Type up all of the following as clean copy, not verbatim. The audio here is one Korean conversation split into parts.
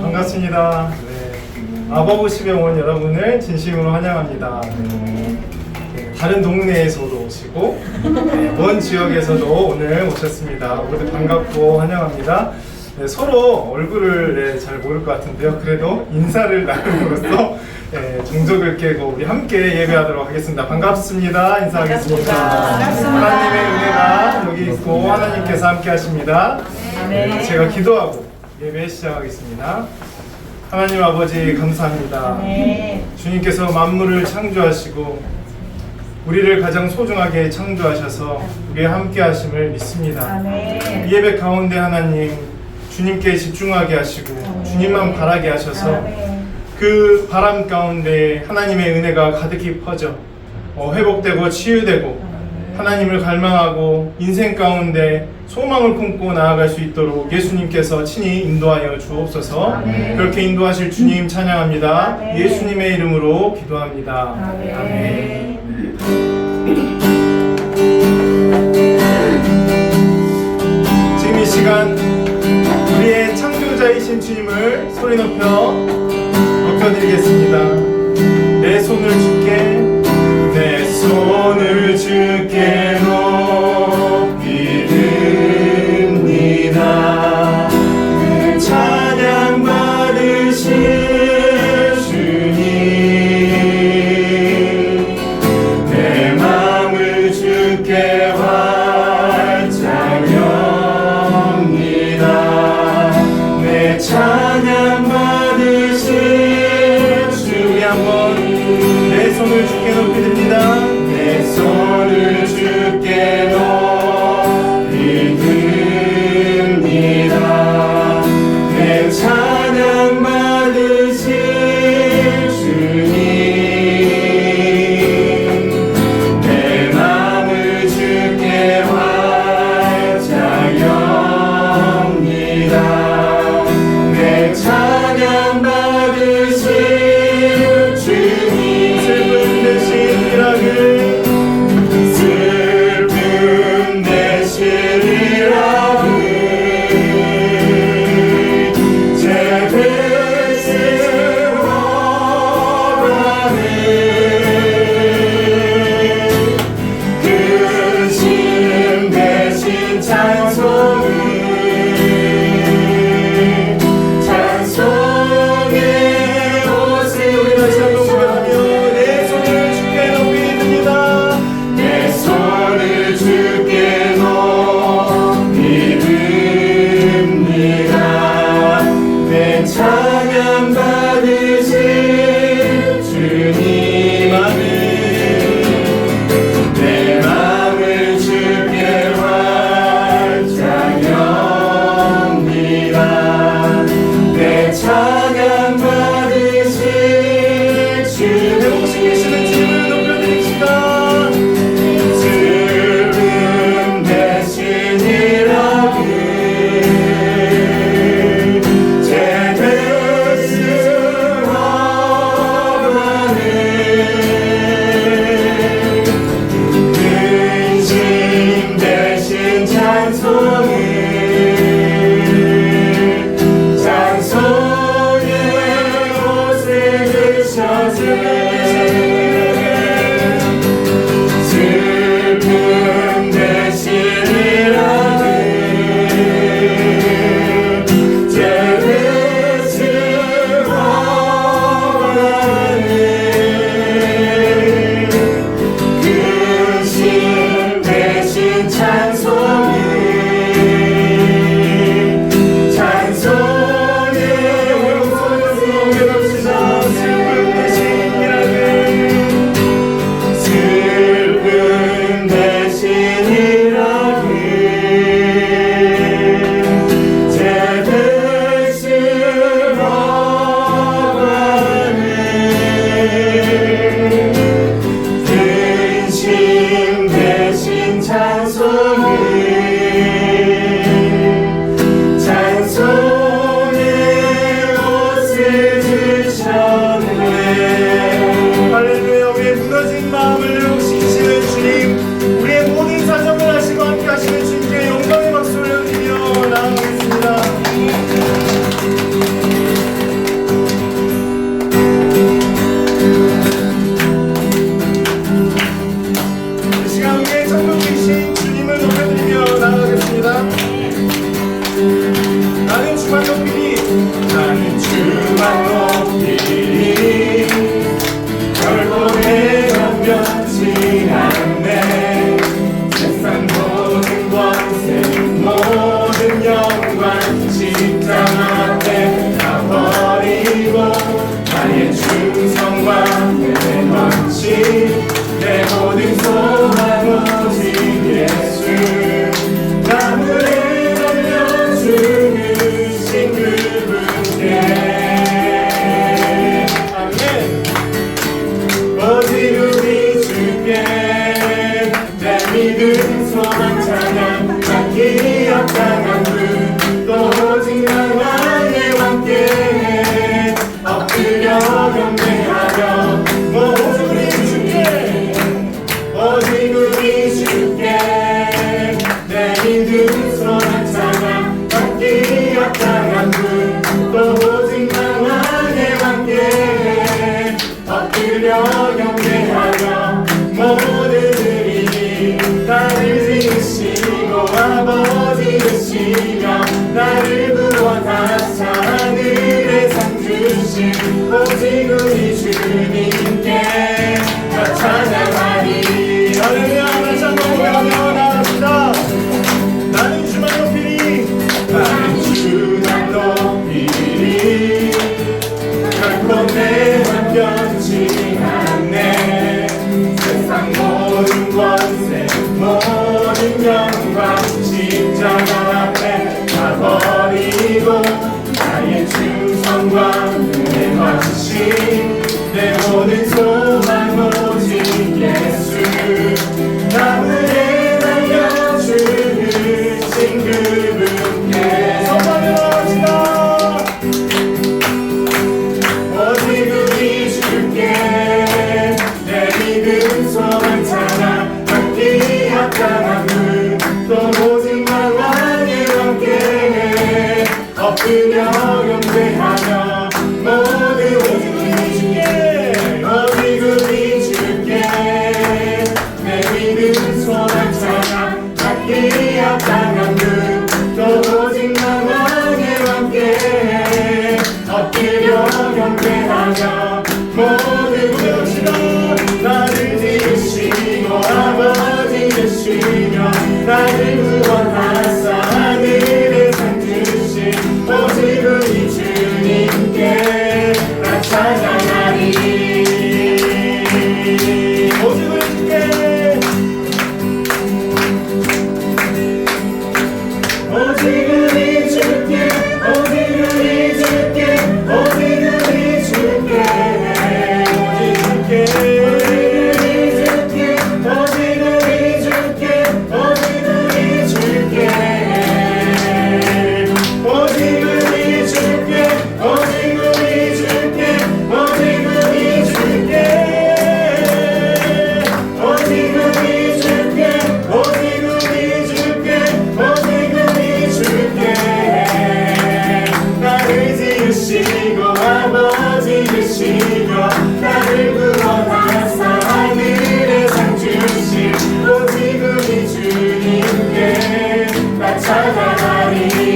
반갑습니다. 아버구십에 온 여러분을 진심으로 환영합니다. 다른 동네에서도 오시고 먼 지역에서도 오늘 오셨습니다. 모두 반갑고 환영합니다. 서로 얼굴을 잘 모를 것 같은데요. 그래도 인사를 나눔으로써 정적을 깨고 우리 함께 예배하도록 하겠습니다. 반갑습니다. 인사하겠습니다. 하나님의 은혜가 여기 있고 하나님께서 함께 하십니다. 제가 기도하고 예배 시작하겠습니다. 하나님 아버지 감사합니다. 주님께서 만물을 창조하시고 우리를 가장 소중하게 창조하셔서 우리와 함께 하심을 믿습니다. 이 예배 가운데 하나님 주님께 집중하게 하시고 주님만 바라게 하셔서 그 바람 가운데 하나님의 은혜가 가득히 퍼져 회복되고 치유되고 하나님을 갈망하고 인생 가운데 소망을 품고 나아갈 수 있도록 예수님께서 친히 인도하여 주옵소서. 그렇게 인도하실 주님 찬양합니다. 예수님의 이름으로 기도합니다. 아멘. 지금 이 시간 우리의 창조자이신 주님을 소리 높여드리겠습니다. 내 손을 주께, 내 손을 주께 높이 듭니다. 그 찬양 받으실 주님, 내 마음을 주께 활짝 엽니다. 내 찬양 받으실 주님, 한번 내 손을 주께 높이 듭니다. 내 손을 주께 높이 듭니다. 내 찬양 받으실 주님, 내 마음을 주께 활짝 엽니다. 내 찬양 받으실 주님, 슬픔 대신 일하는 제 뜻을 원하는 그 신 대신 찬송의 옷을 고백하며 내 손을 주께 높이 듭니다. 내 손을 주께 높이 듭니다. 내 찬양 받으실 주님, 내 마음을 주께 활짝 엽니다. 내 찬양 받으실 주님, 혹시 계시는 주님을 높여드립시다. 슬픔 대신 일하는 제 뜻을 원하는 근심 대신 찬송의 주만 높이리 나는 주만 높이리 결코 내가 변치 않네 세상 모든 권세 모든 영광 십자가 앞에 다 버리고 나의 충성과 내 헌신 내 모든 소망 오직 예수 나무에 달려 죽으신 그분께 아멘 오직 우리 주께 내 믿음 소망 찬양 받기 합당한 분또 오직 나와의 함께 엎드려 경배하며 오직 우리 주께 오직 우리 주께 내 믿음 소망 찬양 받기 합당한 분또 오직 나와의 함께 엎드려 경배하며 모두들이 나를 지으시고 아버지 되시며 나를 구원하사 하늘에 상 주신 오직 우리 주님께 다 찬양하리 할렐루야 다시 한번 고백하며 나아갑시다 나는 주만 높이리 나는 주만 높이리 결코 내만 변치 않네 세상 모든 권세 모든 영광 십자가 앞에 다 버리고 나의 충성과 내 헌신 내 모든 소망 오직 예수 나무에 달려 죽으신 그분께 선포합시다 오직 우리 주께 내 믿음 소망 찬양 받기 합당한 분또 오직 나와의 함께 엎드려 경배하며 모두 오직 우리 주께 오직 우리 주께 내 믿음 소망 찬양 받기 합당한 분또 오직 나와의 함께 엎드려 경배하며 모두 부르시다 나를 지으시고 아버지 되시며 나를 구원하사 하늘에 상 주신 오직 우리 주님께 나 찬양하리 오직 우리 주께 오직 우리 주께 오직 우리 주께 오직 우리 주께 오직 우리 주께 오직 우리 주께 오직 우리 주께 오직 우리 주께 오직 우리 주께 오직 우리 주께 오직 우리 주께 오직 우리 주께 나를 지으시고 아버지 되시며 나를 구원하사 하늘에 상 주신 오직 우리 주님께 나 찬양하리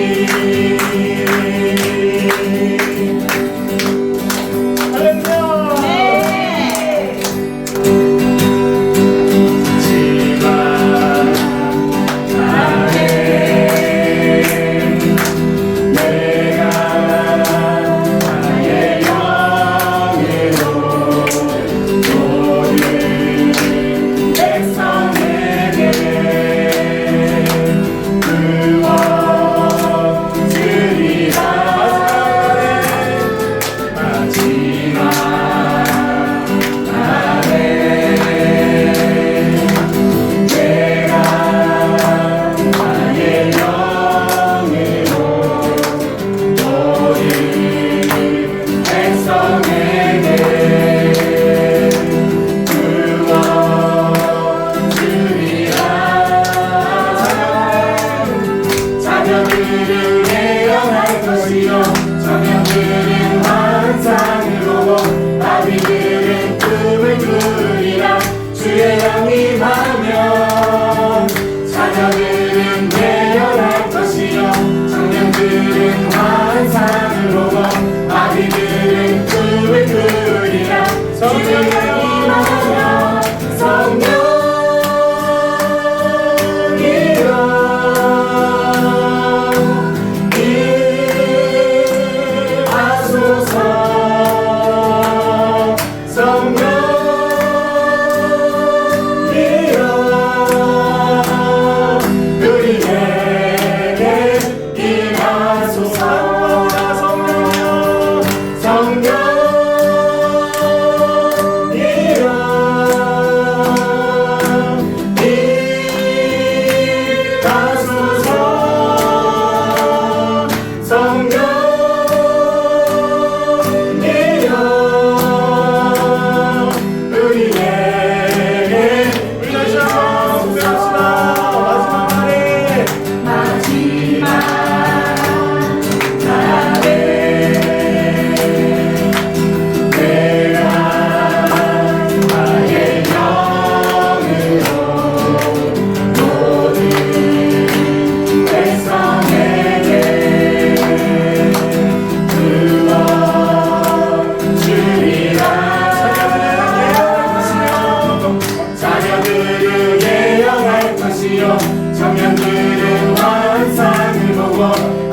자녀들은 내려갈 것이요 청년들은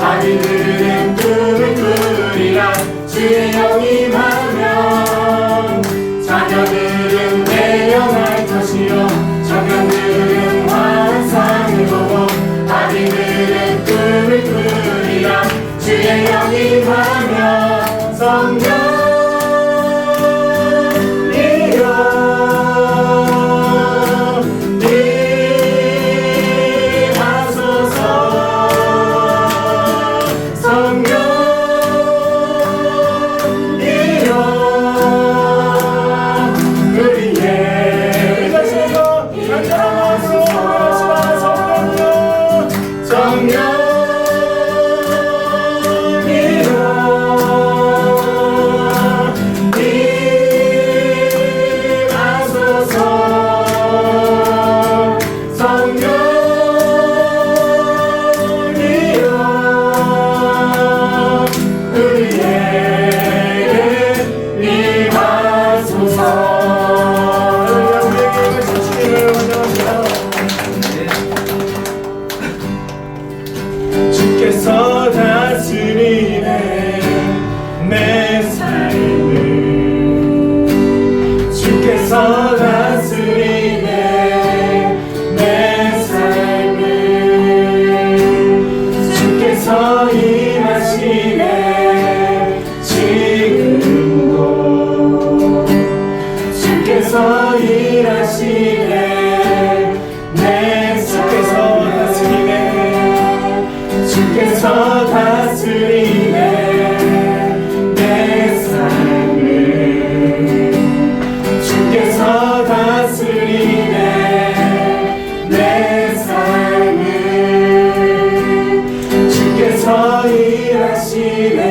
아비들은 꿈을 꾸리라 주의 영이 임하면 자녀들은 내려갈 것이요 청년들은 환상을 보고 아비들은 꿈을 꾸리라 주의 영이 임하면 성령이여 주께서 다스리네 내 삶을 주께서 다스리네 내 삶을 주께서 임하시네 지금도 주께서 일하시네 내 주께서 주께서 다스리네 내 삶을 주께서 다스리네 내 삶을 주께서 일하시네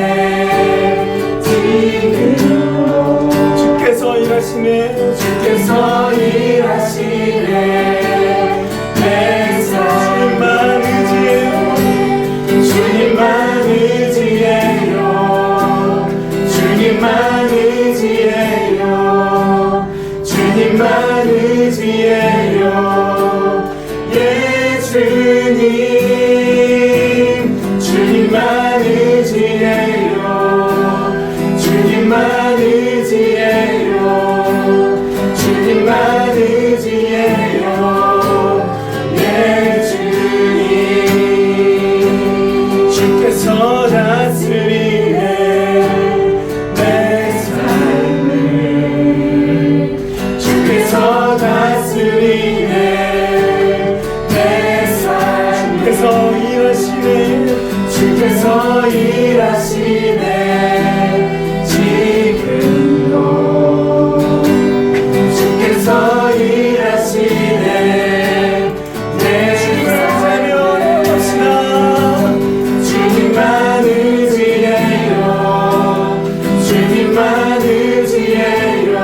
지금도 주께서 일하시네 주께서 일하시네 내 삶만 주님만 의지해요 주님만 의지해요 주님만 의지해요 예 주님 주님만 의지해요 주님만 의지해요 주님만 의지해요 예 주님 주께서 다스리네 내 삶을 주께서 다스리네 내 삶을 주께서 일하시네 주께서 일하시네 지금도 주께서 일하시네 내 삶을 봅시다 주님만 의지해요 주님만 의지해요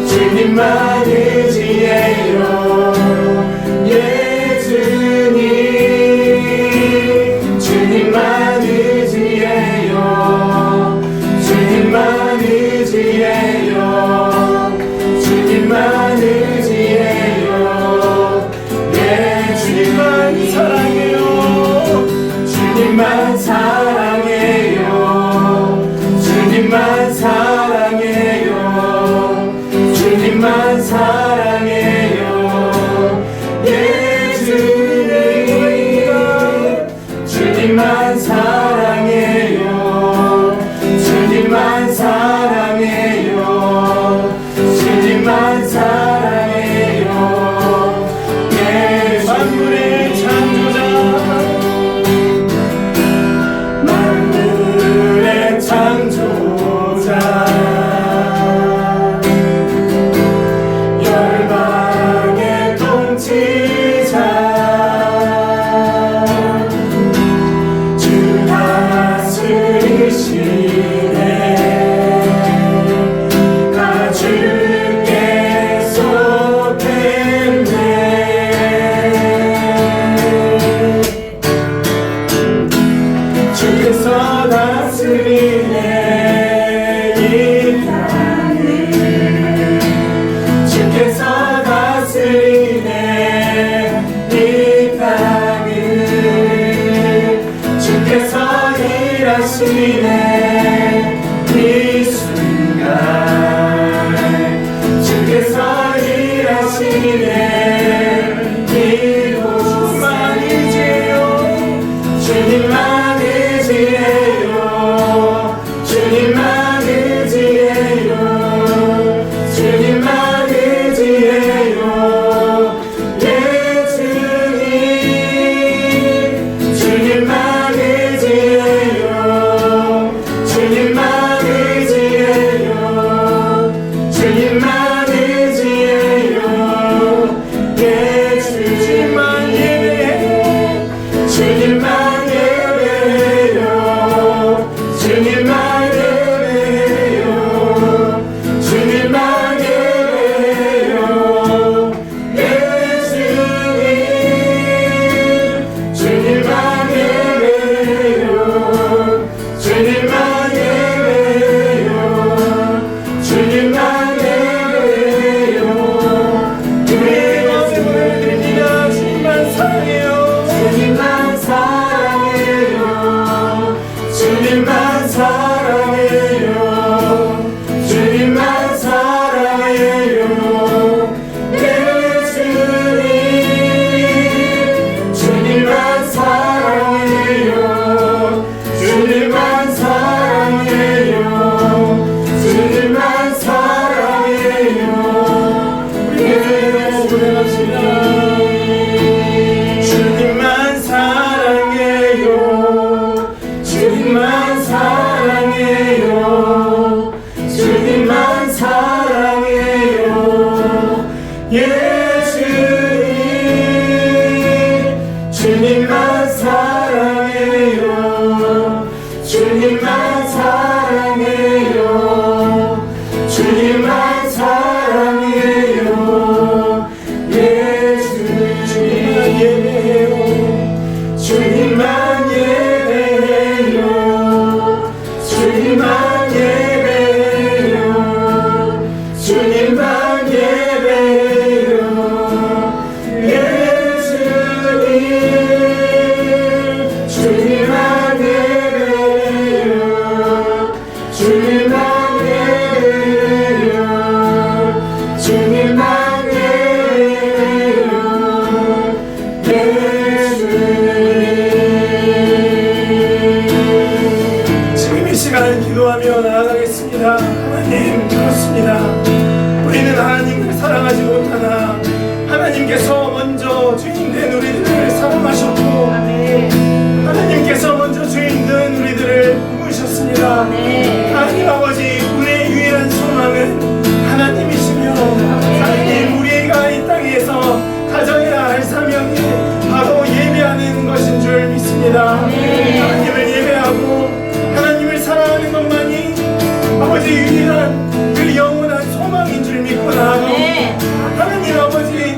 주님만 의지해요 예 주님 주님만 의지해요 주님만 의지해요 주님만 의지해요 예 주님만 사랑해요 주님만 사랑해요 주님만 사랑해요 주님만 사랑해요 예 주님 주님만 사랑해요 주님만 사랑해요 주님만 사랑해요 예 만물의 창조자 만물의 창조자 열방의 통치자 주 다스리시네 다 주께 속했네 주께서 다스리네 이 땅을 주께서 다스리네 이 땅을 주께서 주께서 일하시네 이 순간 주께서 일하시네 이곳만 의지해요 주님만 의지해요 주님만 의지해요 주님만 의지해요 내 주님 주님만 의지해요 주님만 의지해요 주님만 의지해요 내 주님만 예배해요 주님만 예배해요 주님만 예배해요 주님만 예배해요 내 주님 주님만 예배해요 주님만 예배해요 주님만 예배해요 우리의 마음을 드립니다 주님만 사랑해요 주님만 사랑해요 주님만 사랑해요 주님만 사랑해요 내 주님 주님만 사랑해요 주님만 사랑해요 주님만 사랑해요 우리에게 고백합시다 주님만 사랑해요 주님만 사랑해요 주님만 사랑해요 예수님 주님만 사랑해요 주님만 사랑해요 주님만 사랑해요 예수님만 예배해요 주님만 예배해요 주님만 예배해요 주님만 예배해요 예수님 주님만 예배해요 주님만 예배해요 주님만 예배해요 지금 이 시간 기도하며 나아가겠습니다. 하나님 그렇습니다. 우리는 하나님을 사랑하지 못하나 하나님께서 먼저 주인된 우리들을 사랑하셨고 하나님께서 먼저 주인된 우리들을 부으셨습니다. 하나님 아버지 우리의 유일한 소망은 하나님이시며 하나님 우리가 이 땅에서 가져야 할 사명이 바로 예배하는 것인 줄 믿습니다. 하나님을 예배하고 하나님을 사랑하는 것만이 아버지 유일한 그 영원한 소망인 줄 믿고 나아가고 하나님 아버지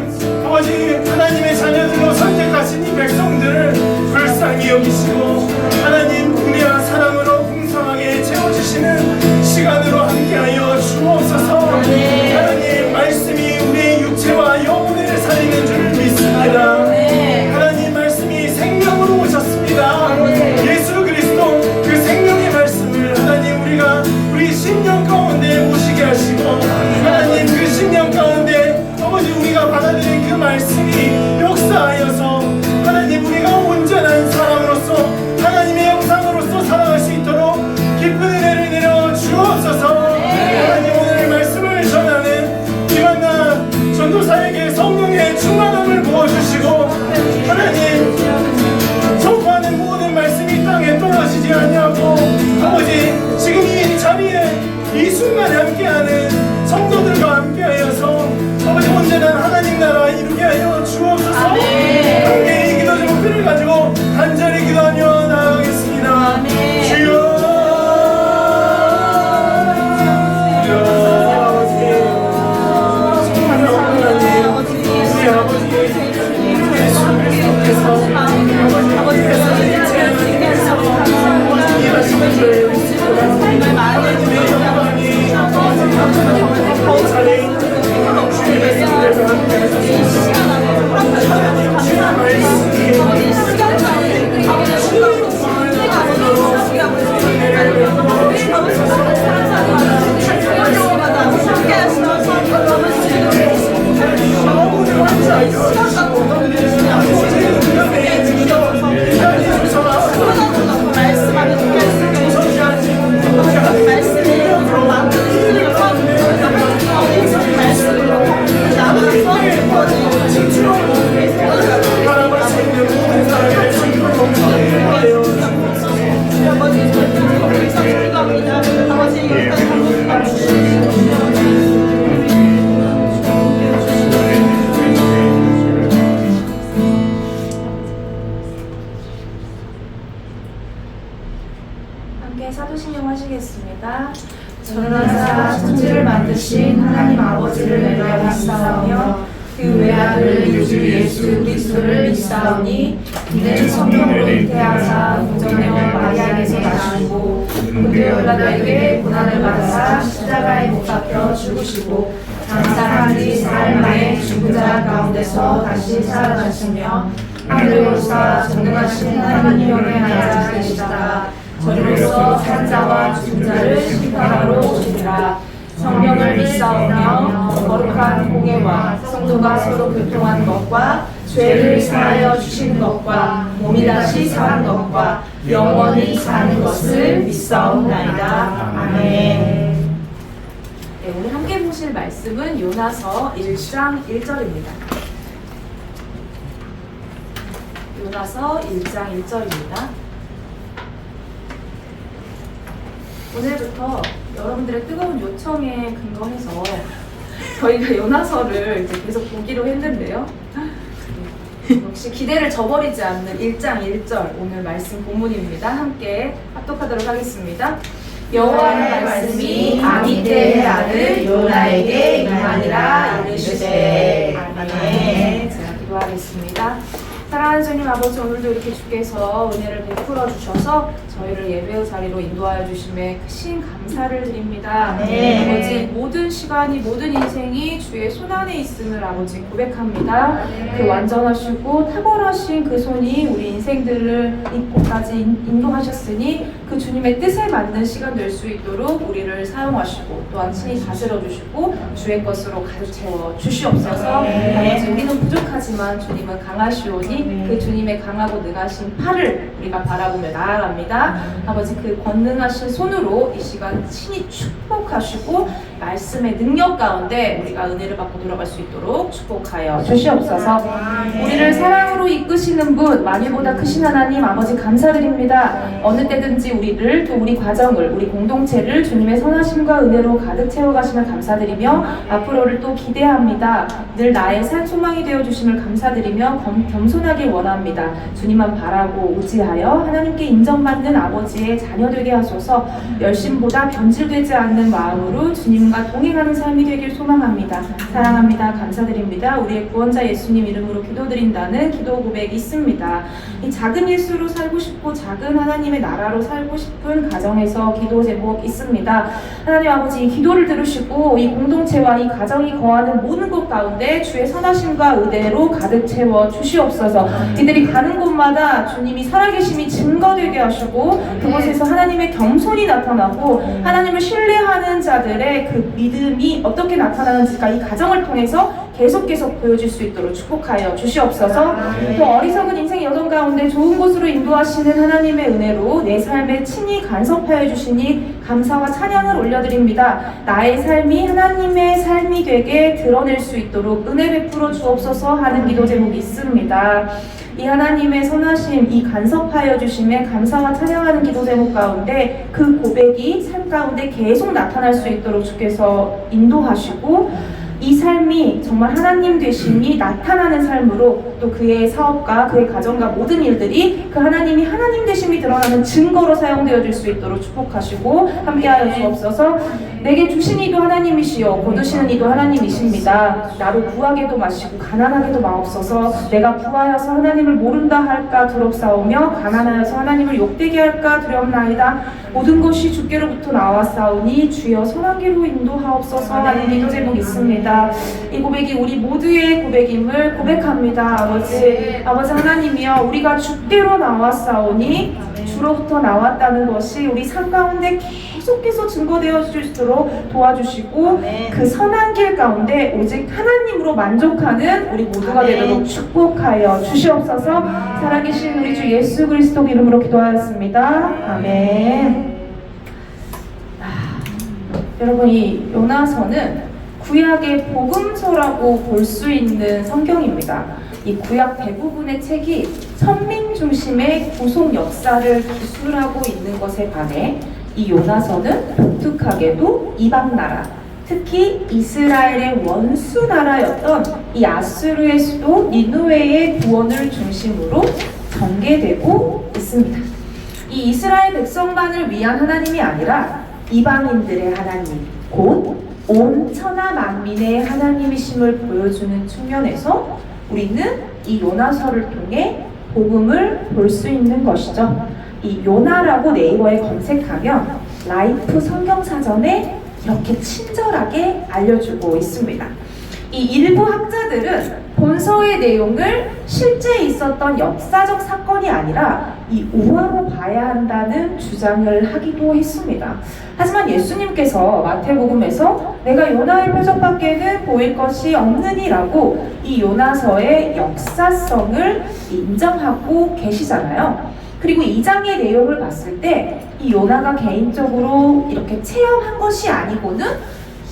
하나님의 자녀들로 선택하신 이 백성들을 불쌍히 여기시고 하나님 은혜와 사랑으로 풍성하게 채워주시는 시간으로 함께하여 주옵소서. 하나님 말씀이 우리의 육체와 영혼을 살리는 줄 믿습니다. 하나님 말씀이 생명으로 오셨습니다. 예수 그리스도 그 생명의 말씀을 하나님 우리가 우리 심령 가운데 오시게 하시고 하나님 그 심령 가운데 아버지 우리가 받아들인 그 말씀이 역사하여서 하나님 우리가 온전한 사람으로서 하나님의 형상으로서 살아갈 수 있도록 깊은 은혜를 내려 주옵소서. 하나님 오늘 말씀을 전하는 이만나 전도사에게 성령의 충만함을 부어주시고 하나님 선포하는 모든 말씀이 땅에 떨어지지 아니하고 아버지 지금 이 자리에 이 순간에 함께하는 성도들과 함께하여서 아버지 온전한 하나님 나라 이루게 하여 주옵소서. 함께 이 기도 제목들을 가지고 간절히 기도하며 나아가겠습니다. 주여 함께 사도신경 하시겠습니다. 전능하사 천지를 만드신 하나님 아버지를 내가 믿사오며 그 외아들 우주 예수 그리스도를 믿사오니 이는 성령으로 잉태하사 동정녀 마리아에게서 나시고 본디오 빌라도에게 고난을 받으사 십자가에 못 박혀 죽으시고 장사한 지 사흘 만에 죽은 자 가운데서 다시 살아나시며 하늘에 오르사 전능하신 하나님 영에 앉아 계시다가 저리로서 산자와 죽은 자를 심판하러 오시리라. 성령을 믿사오며 거룩한 공예와 성도가 서로 교통하는 것과 죄를 사하여 주시는 것과 몸이 다시 사는 것과 영원히 사는 것을 믿사옵나이다. 아멘. 네, 오늘 함께 보실 말씀은 요나서 1장 1절입니다. 요나서 1장 1절입니다. 오늘부터 여러분들의 뜨거운 요청에 근거해서 저희가 요나서를 이제 계속 보기로 했는데요. 역시 기대를 저버리지 않는 1장 1절 오늘 말씀 본문입니다. 함께 합독하도록 하겠습니다. 여호와의 말씀이 아미떼의 아들 요나에게 임하니라 이르시되. 아멘. 자, 기도하겠습니다. 사랑하는 주님 아버지, 오늘도 이렇게 주께서 은혜를 베풀어 주셔서 저희를 예배의 자리로 인도하여 주심에 크신 감사를 드립니다. 아멘. 아버지, 모든 시간이 모든 인생이 주의 손안에 있음을 아버지 고백합니다. 그 완전하시고 탁월하신 그 손이 우리 인생들을 이곳까지 인도하셨으니 그 주님의 뜻에 맞는 시간 될 수 있도록 우리를 사용하시고 또한 친히 다스려 주시고 주의 것으로 가득 채워 주시옵소서. 아버지, 우리는 부족하지만 주님은 강하시오니 그 주님의 강하고 능하신 팔을 우리가 바라보며 나아갑니다. 아버지, 그 권능하신 손으로 이 시간 친히 축복하시고 말씀의 능력 가운데 우리가 은혜를 받고 돌아갈 수 있도록 축복하여 주시옵소서. 우리를 사랑으로 이끄시는 분, 만유보다 크신 하나님 아버지 감사드립니다. 어느 때든지 우리를 또 우리 가정을 우리 공동체를 주님의 선하심과 은혜로 가득 채워가시면 감사드리며 앞으로를 또 기대합니다. 늘 나의 산 소망이 되어주심을 감사드리며 겸손하게 원합니다. 주님만 바라고 의지하여 하나님께 인정받는 아버지의 자녀 되게 하소서. 열심보다 변질되지 않는 마음으로 주님과 동행하는 삶이 되길 소망합니다. 사랑합니다. 감사드립니다. 우리의 구원자 예수님 이름으로 기도드린다는 기도 고백이 있습니다. 이 작은 예수로 살고 싶고 작은 하나님의 나라로 살고 싶은 가정에서 기도 제목 있습니다. 하나님 아버지, 이 기도를 들으시고 이 공동체와 이 가정이 거하는 모든 것 가운데 주의 선하심과 의대로 가득 채워 주시옵소서. 이들이 가는 곳마다 주님이 살아계심이 증거되게 하시고 그곳에서 하나님의 겸손이 나타나고 하나님을 신뢰하는 자들의 그 믿음이 어떻게 나타나는지가 이 가정을 통해서 계속 보여줄 수 있도록 축복하여 주시옵소서. 또 어리석은 인생 여정 가운데 좋은 곳으로 인도하시는 하나님의 은혜로 내 삶에 친히 간섭하여 주시니 감사와 찬양을 올려드립니다. 나의 삶이 하나님의 삶이 되게 드러낼 수 있도록 은혜 베풀어 주옵소서 하는 기도 제목이 있습니다. 이 하나님의 선하심, 이 간섭하여 주심에 감사와 찬양하는 기도 제목 가운데 그 고백이 삶 가운데 계속 나타날 수 있도록 주께서 인도하시고 이 삶이 정말 하나님 되심이 나타나는 삶으로 또 그의 사업과 그의 가정과 모든 일들이 그 하나님이 하나님 되심이 드러나는 증거로 사용되어 줄 수 있도록 축복하시고 함께하여 주옵소서. 내게 주신 이도 하나님이시요 거두시는 이도 하나님이십니다. 나로 부하게도 마시고 가난하게도 마옵소서. 내가 부하여서 하나님을 모른다 할까 두렵사오며 가난하여서 하나님을 욕되게 할까 두렵나이다. 모든 것이 주께로부터 나왔사오니 주여 선한 길로 인도하옵소서 하는 기도 제목이 있습니다. 이 고백이 우리 모두의 고백임을 고백합니다. 아버지 하나님이여, 우리가 주께로 나왔사오니 주로부터 나왔다는 것이 우리 삶 가운데 계속해서 증거되어 줄 수 있도록 도와주시고 그 선한 길 가운데 오직 하나님으로 만족하는 우리 모두가 되도록 축복하여 주시옵소서. 살아계신 우리 주 예수 그리스도 이름으로 기도하였습니다. 아멘. 여러분, 이 요나서는 구약의 복음서라고 볼 수 있는 성경입니다. 이 구약 대부분의 책이 천민 중심의 구속 역사를 기술하고 있는 것에 반해 이 요나서는 독특하게도 이방 나라, 특히 이스라엘의 원수 나라였던 이 아수르의 수도 니느웨의 구원을 중심으로 전개되고 있습니다. 이 이스라엘 백성만을 위한 하나님이 아니라 이방인들의 하나님, 곧 온 천하 만민의 하나님이심을 보여주는 측면에서 우리는 이 요나서를 통해 복음을 볼 수 있는 것이죠. 이 요나라고 네이버에 검색하면 라이프 성경사전에 이렇게 친절하게 알려주고 있습니다. 이 일부 학자들은 본서의 내용을 실제 있었던 역사적 사건이 아니라 이 우화로 봐야 한다는 주장을 하기도 했습니다. 하지만 예수님께서 마태복음에서 내가 요나의 표적밖에는 보일 것이 없느니라고 이 요나서의 역사성을 인정하고 계시잖아요. 그리고 2장의 내용을 봤을 때 이 요나가 개인적으로 이렇게 체험한 것이 아니고는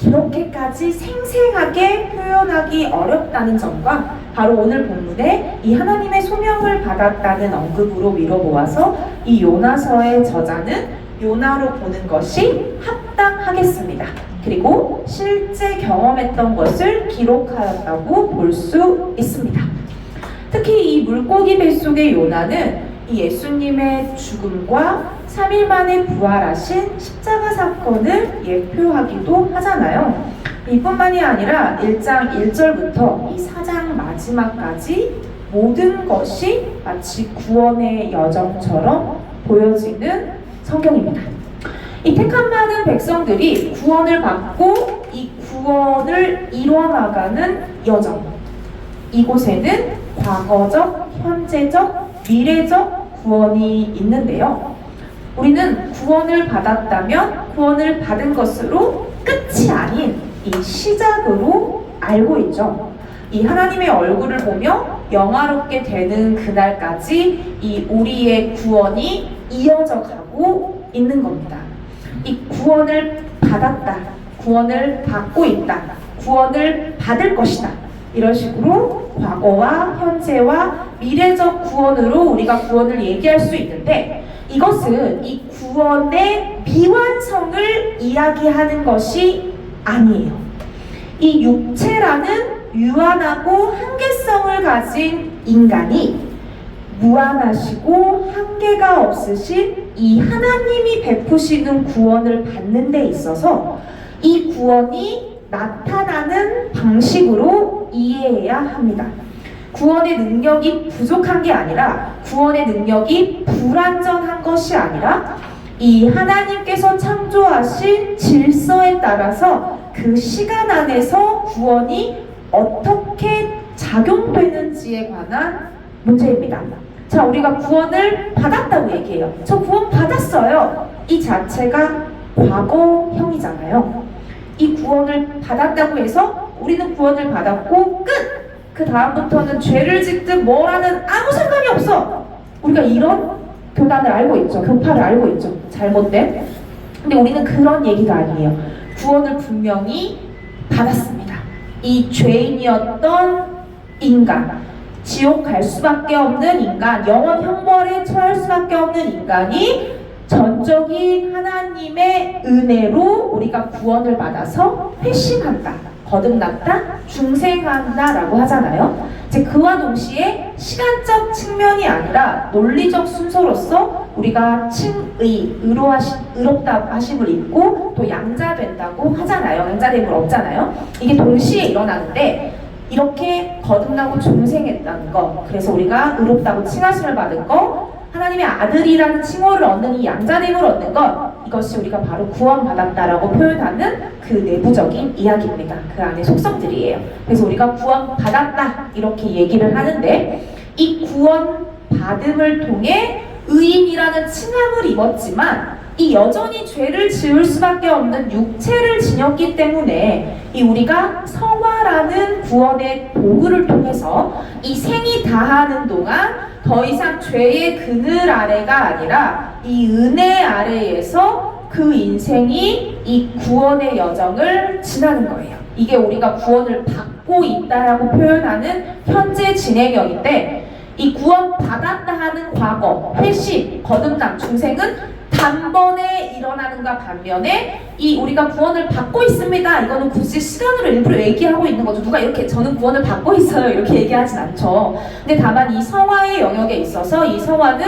이렇게까지 생생하게 표현하기 어렵다는 점과 바로 오늘 본문에 이 하나님의 소명을 받았다는 언급으로 미뤄보아서 이 요나서의 저자는 요나로 보는 것이 합당하겠습니다. 그리고 실제 경험했던 것을 기록하였다고 볼 수 있습니다. 특히 이 물고기 뱃속의 요나는 이 예수님의 죽음과 3일 만에 부활하신 십자가 사건을 예표하기도 하잖아요. 이뿐만이 아니라 1장 1절부터 이 4장 마지막까지 모든 것이 마치 구원의 여정처럼 보여지는 성경입니다. 이 택함 받은 백성들이 구원을 받고 이 구원을 이뤄나가는 여정. 이곳에는 과거적, 현재적, 미래적 구원이 있는데요. 우리는 구원을 받았다면 구원을 받은 것으로 끝이 아닌 이 시작으로 알고 있죠. 이 하나님의 얼굴을 보며 영화롭게 되는 그날까지 이 우리의 구원이 이어져 가고 있는 겁니다. 이 구원을 받았다, 구원을 받고 있다, 구원을 받을 것이다. 이런 식으로 과거와 현재와 미래적 구원으로 우리가 구원을 얘기할 수 있는데 이것은 이 구원의 미완성을 이야기하는 것이 아니에요. 이 육체라는 유한하고 한계성을 가진 인간이 무한하시고 한계가 없으신 이 하나님이 베푸시는 구원을 받는 데 있어서 이 구원이 나타나는 방식으로 이해해야 합니다. 구원의 능력이 부족한 게 아니라 구원의 능력이 불완전한 것이 아니라 이 하나님께서 창조하신 질서에 따라서 그 시간 안에서 구원이 어떻게 작용되는지에 관한 문제입니다. 자, 우리가 구원을 받았다고 얘기해요. 저 구원 받았어요. 이 자체가 과거형이잖아요. 이 구원을 받았다고 해서 우리는 구원을 받았고 끝! 그 다음부터는 죄를 짓든 뭐라는 아무 상관이 없어. 우리가 이런 교단을 알고 있죠. 교파를 알고 있죠. 잘못된. 근데 우리는 그런 얘기가 아니에요. 구원을 분명히 받았습니다. 이 죄인이었던 인간, 지옥 갈 수밖에 없는 인간, 영원 형벌에 처할 수밖에 없는 인간이 전적인 하나님의 은혜로 우리가 구원을 받아서 회심한다, 거듭났다, 중생한다 라고 하잖아요. 그와 동시에 시간적 측면이 아니라 논리적 순서로서 우리가 의롭다 하심을 입고 또 양자된다고 하잖아요. 양자됨을 얻잖아요. 이게 동시에 일어나는데 이렇게 거듭나고 중생했다는 거, 그래서 우리가 의롭다고 칭하심을 받은 거, 하나님의 아들이라는 칭호를 얻는 이 양자됨을 얻는 것, 이것이 우리가 바로 구원받았다라고 표현하는 그 내부적인 이야기입니다. 그 안에 속성들이에요. 그래서 우리가 구원받았다 이렇게 얘기를 하는데 이 구원받음을 통해 의인이라는 칭함을 입었지만 이 여전히 죄를 지을 수밖에 없는 육체를 지녔기 때문에 이 우리가 성화라는 구원의 도구를 통해서 이 생이 다하는 동안 더 이상 죄의 그늘 아래가 아니라 이 은혜 아래에서 그 인생이 이 구원의 여정을 지나는 거예요. 이게 우리가 구원을 받고 있다라고 표현하는 현재 진행형인데 이 구원 받았다 하는 과거, 회심, 거듭남, 중생은 단번에 일어나는가 반면에 이 우리가 구원을 받고 있습니다. 이거는 굳이 시간으로 일부러 얘기하고 있는 거죠. 누가 이렇게 저는 구원을 받고 있어요 이렇게 얘기하진 않죠. 근데 다만 이 성화의 영역에 있어서 이 성화는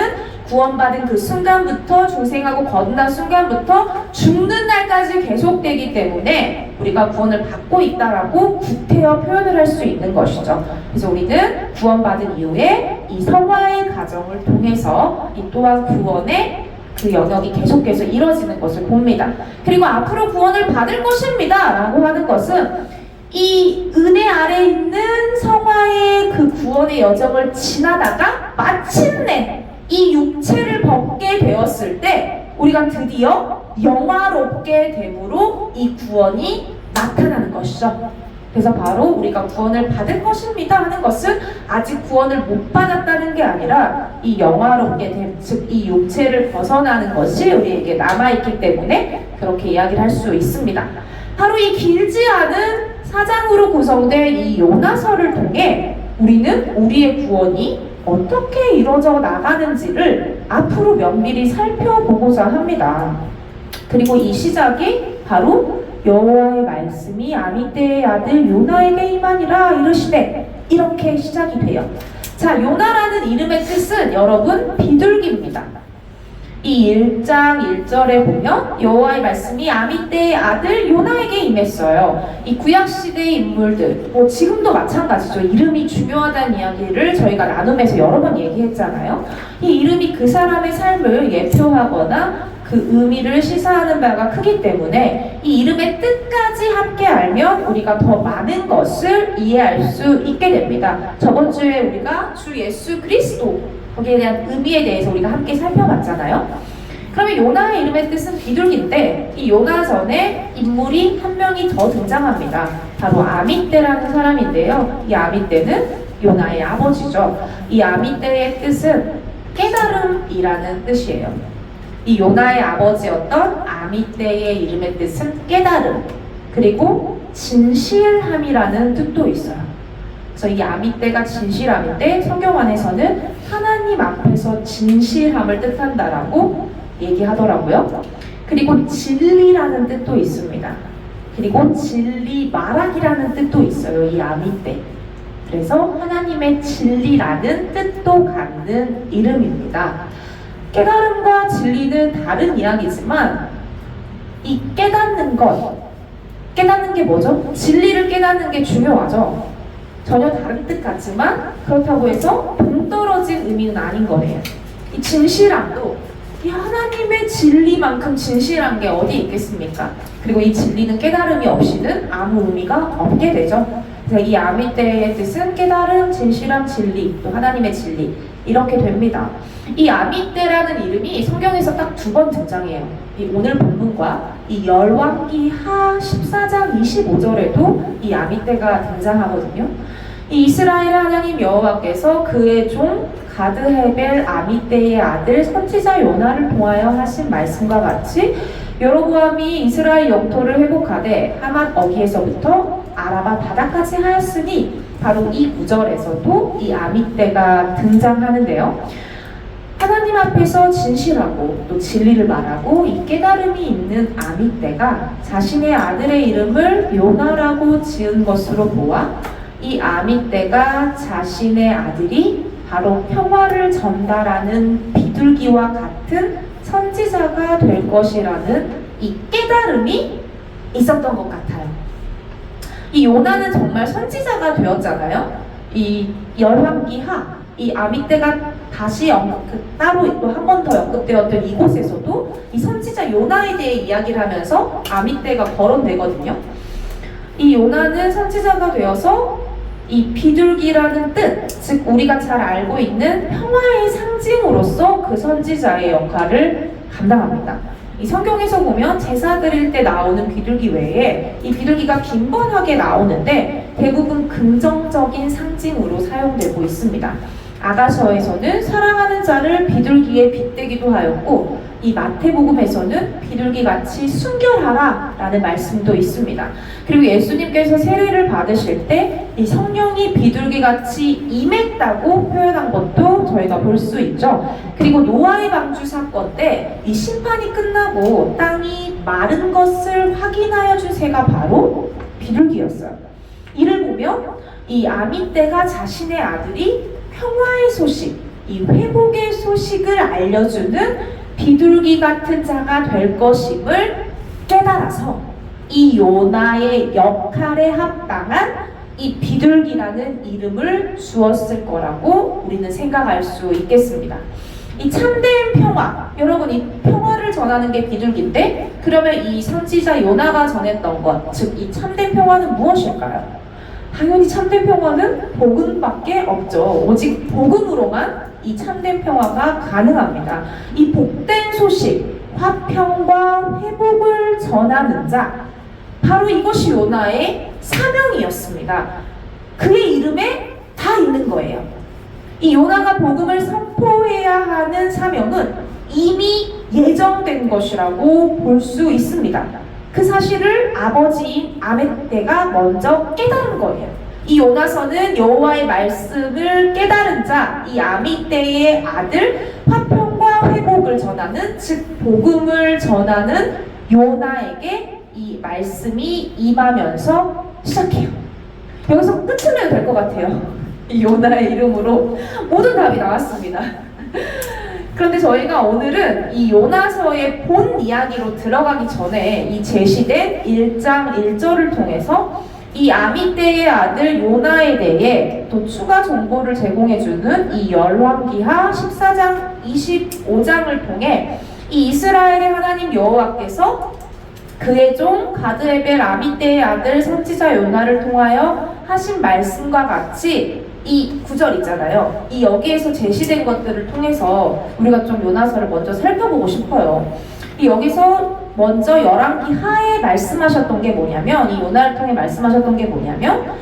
구원받은 그 순간부터 중생하고 거듭난 순간부터 죽는 날까지 계속되기 때문에 우리가 구원을 받고 있다라고 구태여 표현을 할 수 있는 것이죠. 그래서 우리는 구원받은 이후에 이 성화의 과정을 통해서 이 또한 구원의 그 영역이 계속해서 이뤄지는 것을 봅니다. 그리고 앞으로 구원을 받을 것입니다 라고 하는 것은 이 은혜 아래 있는 성화의 그 구원의 여정을 지나다가 마침내 이 육체를 벗게 되었을 때 우리가 드디어 영화롭게 됨으로 이 구원이 나타나는 것이죠. 그래서 바로 우리가 구원을 받을 것입니다 하는 것은 아직 구원을 못 받았다는 게 아니라 이 영화롭게 됨, 즉 이 육체를 벗어나는 것이 우리에게 남아있기 때문에 그렇게 이야기를 할 수 있습니다. 바로 이 길지 않은 4장으로 구성된 이 요나서를 통해 우리는 우리의 구원이 어떻게 이루어져 나가는지를 앞으로 면밀히 살펴보고자 합니다. 그리고 이 시작이 바로 여호와의 말씀이 아미떼의 아들 요나에게 임하니라 이르시되 이렇게 시작이 돼요. 자, 요나라는 이름의 뜻은 여러분 비둘기입니다. 이 1장 1절에 보면 여호와의 말씀이 아미떼의 아들 요나에게 임했어요. 이 구약시대의 인물들, 지금도 마찬가지죠. 이름이 중요하다는 이야기를 저희가 나눔에서 여러 번 얘기했잖아요. 이 이름이 그 사람의 삶을 예표하거나 그 의미를 시사하는 바가 크기 때문에 이 이름의 뜻까지 함께 알면 우리가 더 많은 것을 이해할 수 있게 됩니다. 저번 주에 우리가 주 예수 그리스도 거기에 대한 의미에 대해서 우리가 함께 살펴봤잖아요. 그러면 요나의 이름의 뜻은 비둘기인데 이 요나전에 인물이 한 명이 더 등장합니다. 바로 아미떼라는 사람인데요. 이 아미떼는 요나의 아버지죠. 이 아미떼의 뜻은 깨달음이라는 뜻이에요. 이 요나의 아버지였던 아미떼의 이름의 뜻은 깨달음, 그리고 진실함이라는 뜻도 있어요. 그래서 이 아미떼가 진실함인데 성경 안에서는 하나님 앞에서 진실함을 뜻한다라고 얘기하더라고요. 그리고 진리라는 뜻도 있습니다. 그리고 진리 말하기라는 뜻도 있어요. 이 아미떼. 그래서 하나님의 진리라는 뜻도 갖는 이름입니다. 깨달음과 진리는 다른 이야기지만 이 깨닫는 게 뭐죠? 진리를 깨닫는 게 중요하죠. 전혀 다른 뜻 같지만 그렇다고 해서 동떨어진 의미는 아닌 거예요. 이 진실함도 이 하나님의 진리만큼 진실한 게 어디 있겠습니까? 그리고 이 진리는 깨달음이 없이는 아무 의미가 없게 되죠. 그래서 이 아미떼의 뜻은 깨달음, 진실함, 진리, 또 하나님의 진리 이렇게 됩니다. 이 아미떼라는 이름이 성경에서 딱 2번 등장해요. 이 오늘 본문과 이 열왕기하 14장 25절에도 이 아미떼가 등장하거든요. 이 이스라엘 하나님 여호와께서 그의 종 가드헤벨 아미떼의 아들 선지자 요나를 통하여 하신 말씀과 같이 여로보암이 이스라엘 영토를 회복하되 하맛 어기에서부터 아라바 바다까지 하였으니 바로 이 구절에서도 이 아미떼가 등장하는데요. 하나님 앞에서 진실하고 또 진리를 말하고 이 깨달음이 있는 아미떼가 자신의 아들의 이름을 요나라고 지은 것으로 보아 이 아미떼가 자신의 아들이 바로 평화를 전달하는 비둘기와 같은 선지자가 될 것이라는 이 깨달음이 있었던 것 같아요. 이 요나는 정말 선지자가 되었잖아요. 이 열왕기하 이 아미떼가 다시 따로 또 한 번 더 언급되었던 이곳에서도 이 선지자 요나에 대해 이야기를 하면서 아미떼가 거론되거든요. 이 요나는 선지자가 되어서 이 비둘기라는 뜻, 즉 우리가 잘 알고 있는 평화의 상징으로서 그 선지자의 역할을 감당합니다. 이 성경에서 보면 제사 드릴 때 나오는 비둘기 외에 이 비둘기가 빈번하게 나오는데 대부분 긍정적인 상징으로 사용되고 있습니다. 아가서에서는 사랑하는 자를 비둘기에 빗대기도 하였고 이 마태복음에서는 비둘기같이 순결하라 라는 말씀도 있습니다. 그리고 예수님께서 세례를 받으실 때 이 성령이 비둘기같이 임했다고 표현한 것도 저희가 볼 수 있죠. 그리고 노아의 방주 사건 때 이 심판이 끝나고 땅이 마른 것을 확인하여 준 새가 바로 비둘기였어요. 이를 보면 이 아미떼가 자신의 아들이 평화의 소식, 이 회복의 소식을 알려주는 비둘기 같은 자가 될 것임을 깨달아서 이 요나의 역할에 합당한 이 비둘기라는 이름을 주었을 거라고 우리는 생각할 수 있겠습니다. 이 참된 평화, 여러분 이 평화를 전하는 게 비둘기인데 그러면 이 선지자 요나가 전했던 것, 즉 이 참된 평화는 무엇일까요? 당연히 참된 평화는 복음밖에 없죠. 오직 복음으로만 이 참된 평화가 가능합니다. 이 복된 소식, 화평과 회복을 전하는 자, 바로 이것이 요나의 사명이었습니다. 그의 이름에 다 있는 거예요. 이 요나가 복음을 선포해야 하는 사명은 이미 예정된 것이라고 볼 수 있습니다. 그 사실을 아버지인 아мет떼가 먼저 깨달은 거예요. 이 요나서는 여호와의 말씀을 깨달은 자, 이 아미떼의 아들 화평과 회복을 전하는, 즉 복음을 전하는 요나에게 이 말씀이 임하면서 시작해요. 여기서 끝을 내도 될 것 같아요. 이 요나의 이름으로 모든 답이 나왔습니다. 그런데 저희가 오늘은 이 요나서의 본 이야기로 들어가기 전에 이 제시된 1장 1절을 통해서 이 아미떼의 아들 요나에 대해 또 추가 정보를 제공해주는 이 열왕기하 14장 25장을 통해 이 이스라엘의 하나님 여호와께서 그의 종 가드에벨 아미떼의 아들 선지자 요나를 통하여 하신 말씀과 같이 이 구절 있잖아요. 이 여기에서 제시된 것들을 통해서 우리가 좀 요나서를 먼저 살펴보고 싶어요. 이 여기서 먼저 열왕기 하에 말씀하셨던 게 뭐냐면, 이 요나를 통해 말씀하셨던 게 뭐냐면,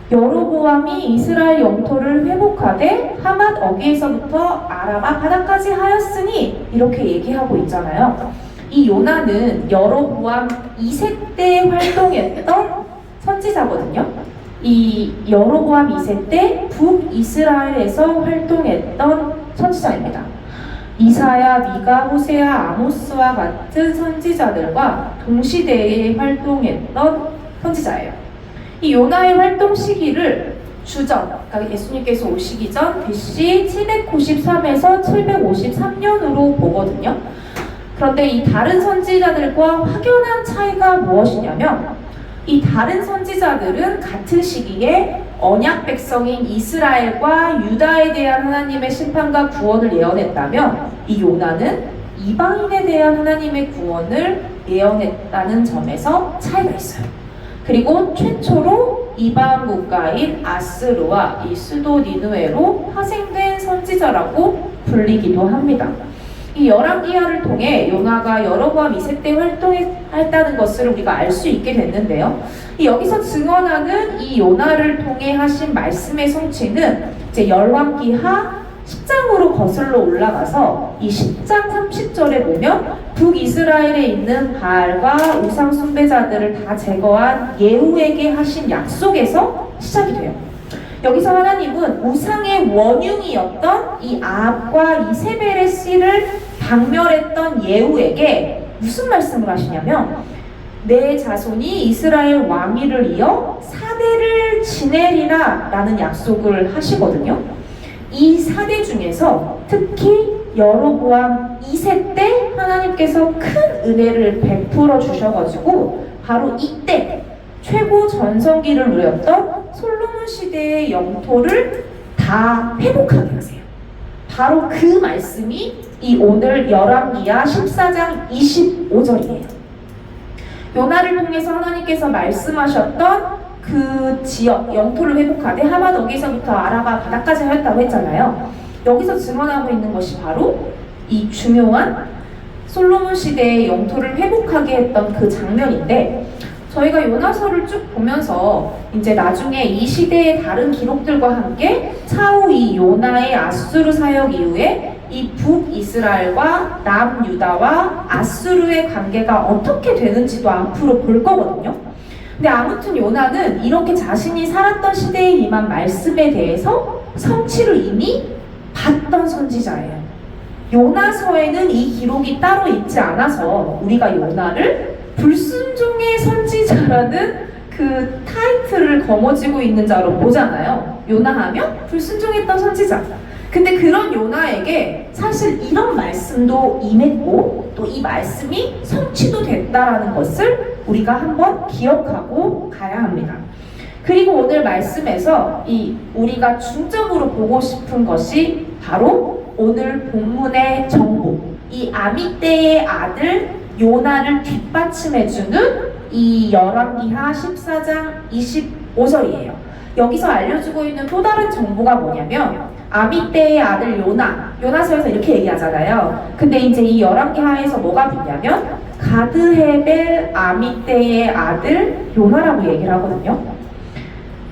여로보암이 이스라엘 영토를 회복하되 하맛 어귀에서부터 아라바 바다까지 하였으니 이렇게 얘기하고 있잖아요. 이 요나는 여로보암 2세 때 활동했던 선지자거든요. 이 여로보암 2세 때 북이스라엘에서 활동했던 선지자입니다. 이사야, 미가, 호세아, 아모스와 같은 선지자들과 동시대에 활동했던 선지자예요. 이 요나의 활동 시기를 주전, 그러니까 예수님께서 오시기 전 BC 793에서 753년으로 보거든요. 그런데 이 다른 선지자들과 확연한 차이가 무엇이냐면, 이 다른 선지자들은 같은 시기에 언약 백성인 이스라엘과 유다에 대한 하나님의 심판과 구원을 예언했다면, 이 요나는 이방인에 대한 하나님의 구원을 예언했다는 점에서 차이가 있어요. 그리고 최초로 이방 국가인 아스루와 이 수도 니느웨로 파생된 선지자라고 불리기도 합니다. 이 열왕기하를 통해 요나가 여로보암 2세 때 활동했다는 것을 우리가 알 수 있게 됐는데요. 여기서 증언하는 이 요나를 통해 하신 말씀의 성취는 이제 열왕기하 10장으로 거슬러 올라가서 이 10장 30절에 보면 북이스라엘에 있는 바알과 우상 숭배자들을 다 제거한 예후에게 하신 약속에서 시작이 돼요. 여기서 하나님은 우상의 원흉이었던 이 아합과 이세벨의 씨를 박멸했던 예후에게 무슨 말씀을 하시냐면, 내 자손이 이스라엘 왕위를 이어 4대를 지내리라 라는 약속을 하시거든요. 이 4대 중에서 특히 여로보암 2세 때 하나님께서 큰 은혜를 베풀어 주셔가지고 바로 이때 최고 전성기를 누렸던 솔로몬 시대의 영토를 다 회복하게 하세요. 바로 그 말씀이 이 오늘 열왕기하 14장 25절이에요. 요나를 통해서 하나님께서 말씀하셨던 그 지역, 영토를 회복하되 하맛 어귀에서부터 아라바 바다까지 하였다고 했잖아요. 여기서 증언하고 있는 것이 바로 이 중요한 솔로몬 시대의 영토를 회복하게 했던 그 장면인데, 저희가 요나서를 쭉 보면서 이제 나중에 이 시대의 다른 기록들과 함께 차후 이 요나의 아수르 사역 이후에 이 북이스라엘과 남유다와 아수르의 관계가 어떻게 되는지도 앞으로 볼 거거든요. 근데 아무튼 요나는 이렇게 자신이 살았던 시대에 임한 말씀에 대해서 성취를 이미 봤던 선지자예요. 요나서에는 이 기록이 따로 있지 않아서 우리가 요나를 불순종의 선지자라는 그 타이틀을 거머쥐고 있는 자로 보잖아요. 요나 하면 불순종했던 선지자. 근데 그런 요나에게 사실 이런 말씀도 임했고 또 이 말씀이 성취도 됐다라는 것을 우리가 한번 기억하고 가야 합니다. 그리고 오늘 말씀에서 우리가 중점으로 보고 싶은 것이 바로 오늘 본문의 정보, 이 아미떼의 아들 요나를 뒷받침해주는 이 열왕기하 14장 25절이에요. 여기서 알려주고 있는 또 다른 정보가 뭐냐면 아미떼의 아들 요나서에서 이렇게 얘기하잖아요. 근데 이제 이 열왕기하에서 뭐가 붙냐면 가드헤벨 아미떼의 아들 요나라고 얘기를 하거든요.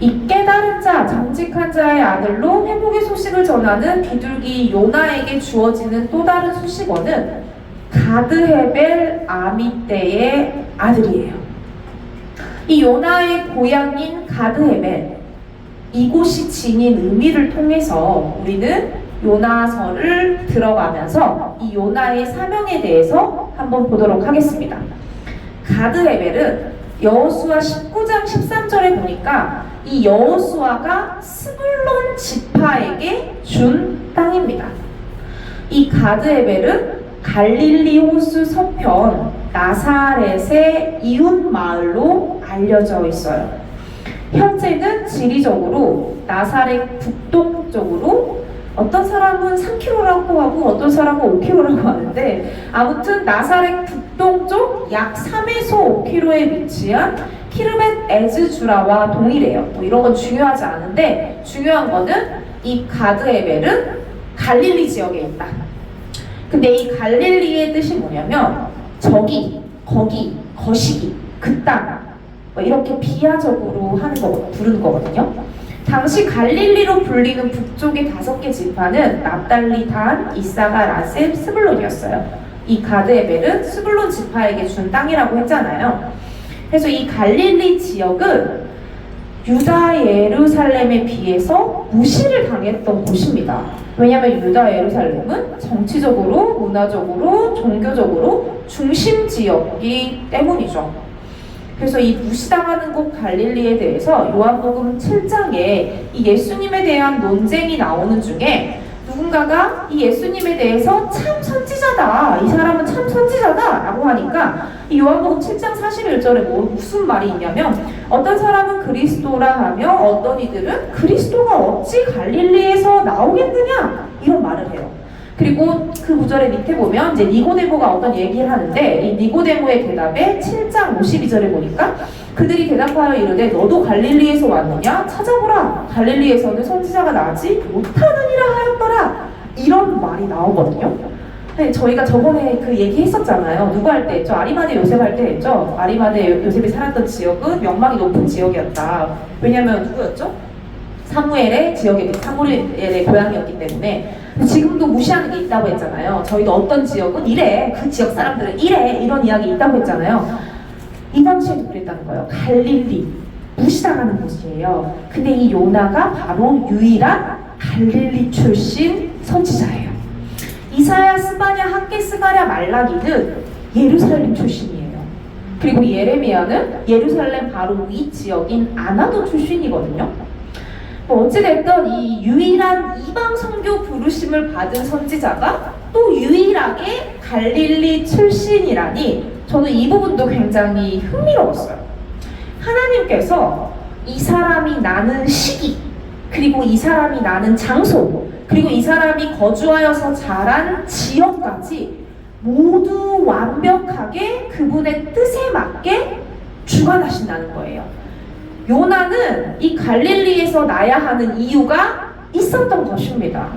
이 깨달은 자, 정직한 자의 아들로 회복의 소식을 전하는 비둘기 요나에게 주어지는 또 다른 수식어는 가드헤벨 아미떼의 아들이에요. 이 요나의 고향인 가드헤벨, 이곳이 지닌 의미를 통해서 우리는 요나서를 들어가면서 이 요나의 사명에 대해서 한번 보도록 하겠습니다. 가드헤벨은 여호수아 19장 13절에 보니까 이 여호수아가 스불론 지파에게 준 땅입니다. 이 가드헤벨은 갈릴리 호수 서편 나사렛의 이웃 마을로 알려져 있어요. 현재는 지리적으로 나사렛 북동쪽으로 어떤 사람은 3km라고 하고 어떤 사람은 5km라고 하는데 아무튼 나사렛 북동쪽 약 3에서 5km에 위치한 키르벳 에즈주라와 동일해요. 뭐 이런 건 중요하지 않은데 중요한 거는 이 가드헤벨은 갈릴리 지역에 있다. 근데 이 갈릴리의 뜻이 뭐냐면 저기, 거기, 거시기, 그 땅 뭐 이렇게 비하적으로 부르는 거거든요. 당시 갈릴리로 불리는 북쪽의 5개 지파는 납달리, 단, 이사가, 라셉, 스불론이었어요. 이 가드헤벨은 스불론 지파에게 준 땅이라고 했잖아요. 그래서 이 갈릴리 지역은 유다 예루살렘에 비해서 무시를 당했던 곳입니다. 왜냐하면 유다 예루살렘은 정치적으로, 문화적으로, 종교적으로 중심 지역이기 때문이죠. 그래서 이 무시당하는 곳 갈릴리에 대해서 요한복음 7장에 이 예수님에 대한 논쟁이 나오는 중에 누군가가 이 예수님에 대해서 참 선지자다, 이 사람은 참 선지자다 라고 하니까 이 요한복음 7장 41절에 무슨 말이 있냐면 어떤 사람은 그리스도라 하며 어떤 이들은 그리스도가 어찌 갈릴리에서 나오겠느냐 이런 말을 해요. 그리고 그 구절의 밑에 보면 이제 니고데모가 어떤 얘기를 하는데 이 니고데모의 대답에 7장 52절에 보니까 그들이 대답하여 이르되 너도 갈릴리에서 왔느냐? 찾아보라. 갈릴리에서는 선지자가 나지 못하느니라 하였더라. 이런 말이 나오거든요. 네, 저희가 저번에 그 얘기 했었잖아요. 누구 할 때 했죠? 아리마대 요셉 할 때 했죠? 아리마대 요셉이 살았던 지역은 명망이 높은 지역이었다. 왜냐면 누구였죠? 사무엘의 사무엘의 고향이었기 때문에. 지금도 무시하는 게 있다고 했잖아요. 저희도 어떤 지역은 이래, 그 지역 사람들은 이래, 이런 이야기 있다고 했잖아요. 이 당시에도 그랬다는 거예요. 갈릴리, 무시당하는 곳이에요. 근데 이 요나가 바로 유일한 갈릴리 출신 선지자예요. 이사야, 스바냐, 학개, 스가랴, 말라기는 예루살렘 출신이에요. 그리고 예레미야는 예루살렘 바로 위 지역인 아나도 출신이거든요. 어찌됐든 이 유일한 이방 선교 부르심을 받은 선지자가 또 유일하게 갈릴리 출신이라니 저는 이 부분도 굉장히 흥미로웠어요. 하나님께서 이 사람이 나는 시기, 그리고 이 사람이 나는 장소, 그리고 이 사람이 거주하여서 자란 지역까지 모두 완벽하게 그분의 뜻에 맞게 주관하신다는 거예요. 요나는 이 갈릴리에서 나야 하는 이유가 있었던 것입니다.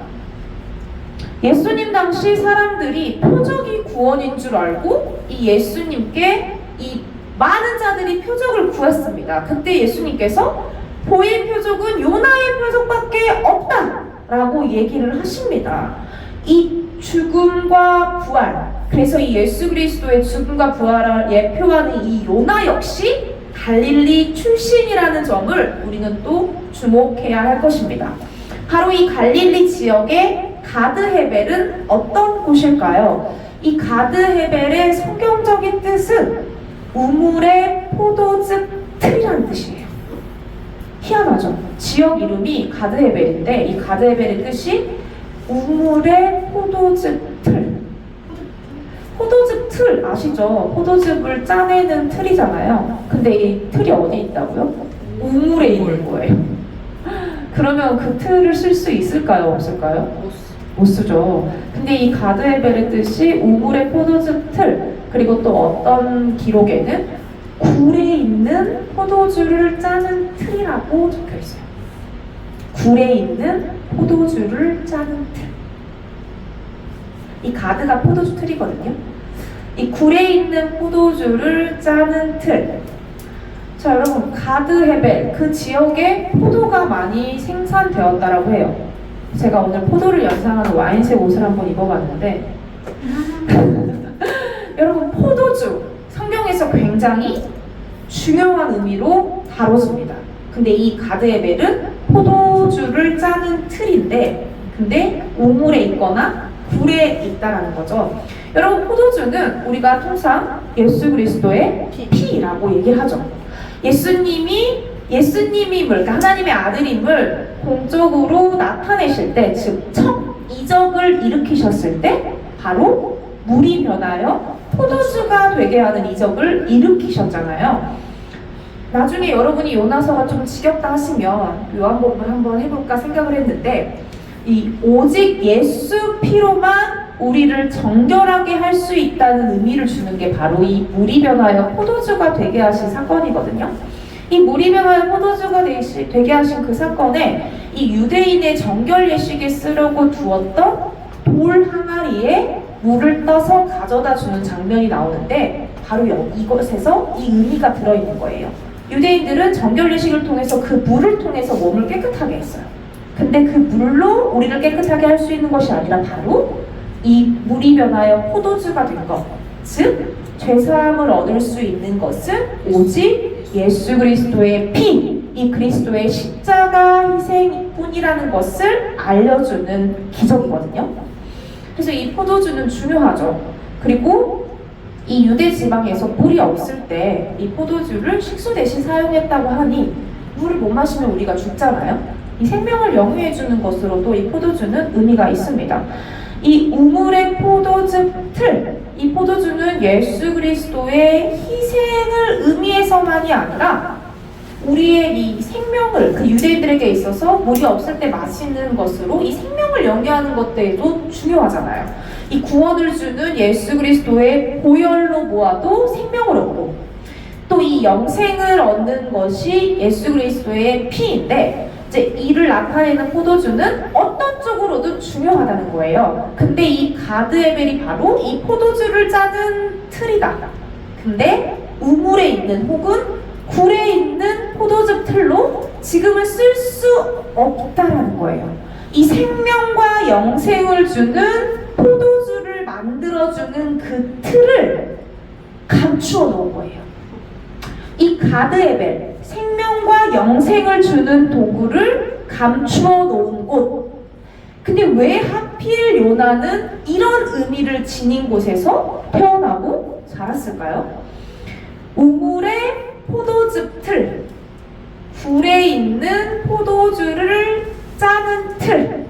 예수님 당시 사람들이 표적이 구원인 줄 알고 이 예수님께 이 많은 자들이 표적을 구했습니다. 그때 예수님께서 보일 표적은 요나의 표적밖에 없다라고 얘기를 하십니다. 이 죽음과 부활, 그래서 이 예수 그리스도의 죽음과 부활을 예표하는 이 요나 역시 갈릴리 출신이라는 점을 우리는 또 주목해야 할 것입니다. 바로 이 갈릴리 지역의 가드헤벨은 어떤 곳일까요? 이 가드헤벨의 성경적인 뜻은 우물의 포도즙 틀이라는 뜻이에요. 희한하죠? 지역 이름이 가드헤벨인데 이 가드헤벨의 뜻이 우물의 포도즙 틀. 포도즙 틀 아시죠? 포도즙을 짜내는 틀이잖아요. 근데 이 틀이 어디 있다고요? 우물에 있는 거예요. 그러면 그 틀을 쓸 수 있을까요? 없을까요? 못 쓰죠. 근데 이 가드헤벨의 뜻이 우물의 포도즙 틀, 그리고 또 어떤 기록에는 굴에 있는 포도주를 짜는 틀이라고 적혀 있어요. 굴에 있는 포도주를 짜는 틀. 이 가드가 포도주 틀이거든요. 이 굴에 있는 포도주를 짜는 틀. 자, 여러분, 가드헤벨, 그 지역에 포도가 많이 생산되었다라고 해요. 제가 오늘 포도를 연상하는 와인색 옷을 한번 입어봤는데 여러분, 포도주, 성경에서 굉장히 중요한 의미로 다뤄집니다. 근데 이 가드헤벨은 포도주를 짜는 틀인데, 근데 우물에 있거나 굴에 있다라는 거죠. 여러분, 포도주는 우리가 통상 예수 그리스도의 피라고 얘기를 하죠. 예수님이 그러니까 하나님의 아들임을 공적으로 나타내실 때, 즉 첫 이적을 일으키셨을 때 바로 물이 변하여 포도주가 되게 하는 이적을 일으키셨잖아요. 나중에 여러분이 요나서가 좀 지겹다 하시면 요한복음을 한번 해볼까 생각을 했는데, 이 오직 예수 피로만 우리를 정결하게 할 수 있다는 의미를 주는 게 바로 이 물이 변하여 포도주가 되게 하신 사건이거든요. 이 물이 변하여 포도주가 되게 하신 그 사건에 이 유대인의 정결 예식에 쓰려고 두었던 돌 항아리에 물을 떠서 가져다 주는 장면이 나오는데, 바로 이것에서 이 의미가 들어있는 거예요. 유대인들은 정결 예식을 통해서 그 물을 통해서 몸을 깨끗하게 했어요. 근데 그 물로 우리를 깨끗하게 할 수 있는 것이 아니라 바로 이 물이 변하여 포도주가 된 것, 즉 죄사함을 얻을 수 있는 것은 오직 예수 그리스도의 피, 이 그리스도의 십자가 희생뿐이라는 것을 알려주는 기적이거든요. 그래서 이 포도주는 중요하죠. 그리고 이 유대 지방에서 물이 없을 때 이 포도주를 식수 대신 사용했다고 하니, 물을 못 마시면 우리가 죽잖아요. 이 생명을 영위해주는 것으로도 이 포도주는 의미가 있습니다. 이 우물의 포도즙 틀, 이 포도주는 예수 그리스도의 희생을 의미해서만이 아니라 우리의 이 생명을, 그 유대인들에게 있어서 물이 없을 때 마시는 것으로 이 생명을 연계하는 것들도 중요하잖아요. 이 구원을 주는 예수 그리스도의 보혈로 모아도 생명을 얻고, 또 이 영생을 얻는 것이 예수 그리스도의 피인데, 이제 이를 나타내는 포도주는 어떤 쪽으로든 중요하다는 거예요. 근데 이 가드헤벨이 바로 이 포도주를 짜는 틀이다. 근데 우물에 있는 혹은 굴에 있는 포도즙 틀로 지금은 쓸 수 없다라는 거예요. 이 생명과 영생을 주는 포도주를 만들어주는 그 틀을 감추어 놓은 거예요. 이 가드헤벨, 생명과 영생을 주는 도구를 감추어 놓은 곳. 근데 왜 하필 요나는 이런 의미를 지닌 곳에서 태어나고 자랐을까요? 우물의 포도즙 틀, 굴에 있는 포도주를 짜는 틀.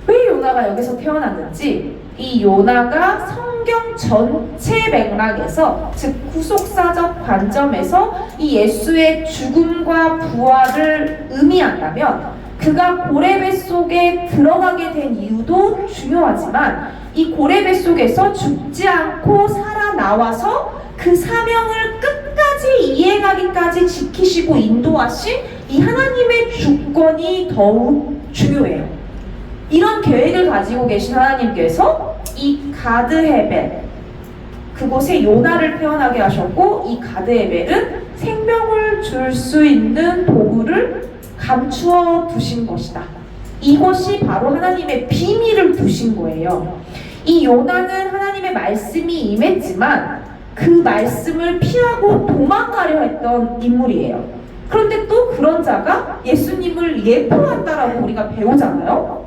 왜 요나가 여기서 태어났는지, 이 요나가 성경 전체 맥락에서, 즉 구속사적 관점에서 이 예수의 죽음과 부활을 의미한다면, 그가 고레 뱃속에 들어가게 된 이유도 중요하지만, 이 고레 뱃속에서 죽지 않고 살아나와서 그 사명을 끝까지 이행하기까지 지키시고 인도하신 이 하나님의 주권이 더욱 중요해요. 이런 계획을 가지고 계신 하나님께서 이 가드헤벨, 그곳에 요나를 태어나게 하셨고, 이 가드헤벨은 생명을 줄 수 있는 도구를 감추어 두신 것이다. 이것이 바로 하나님의 비밀을 두신 거예요. 이 요나는 하나님의 말씀이 임했지만 그 말씀을 피하고 도망가려 했던 인물이에요. 그런데 또 그런 자가 예수님을 예표한다라고 우리가 배우잖아요.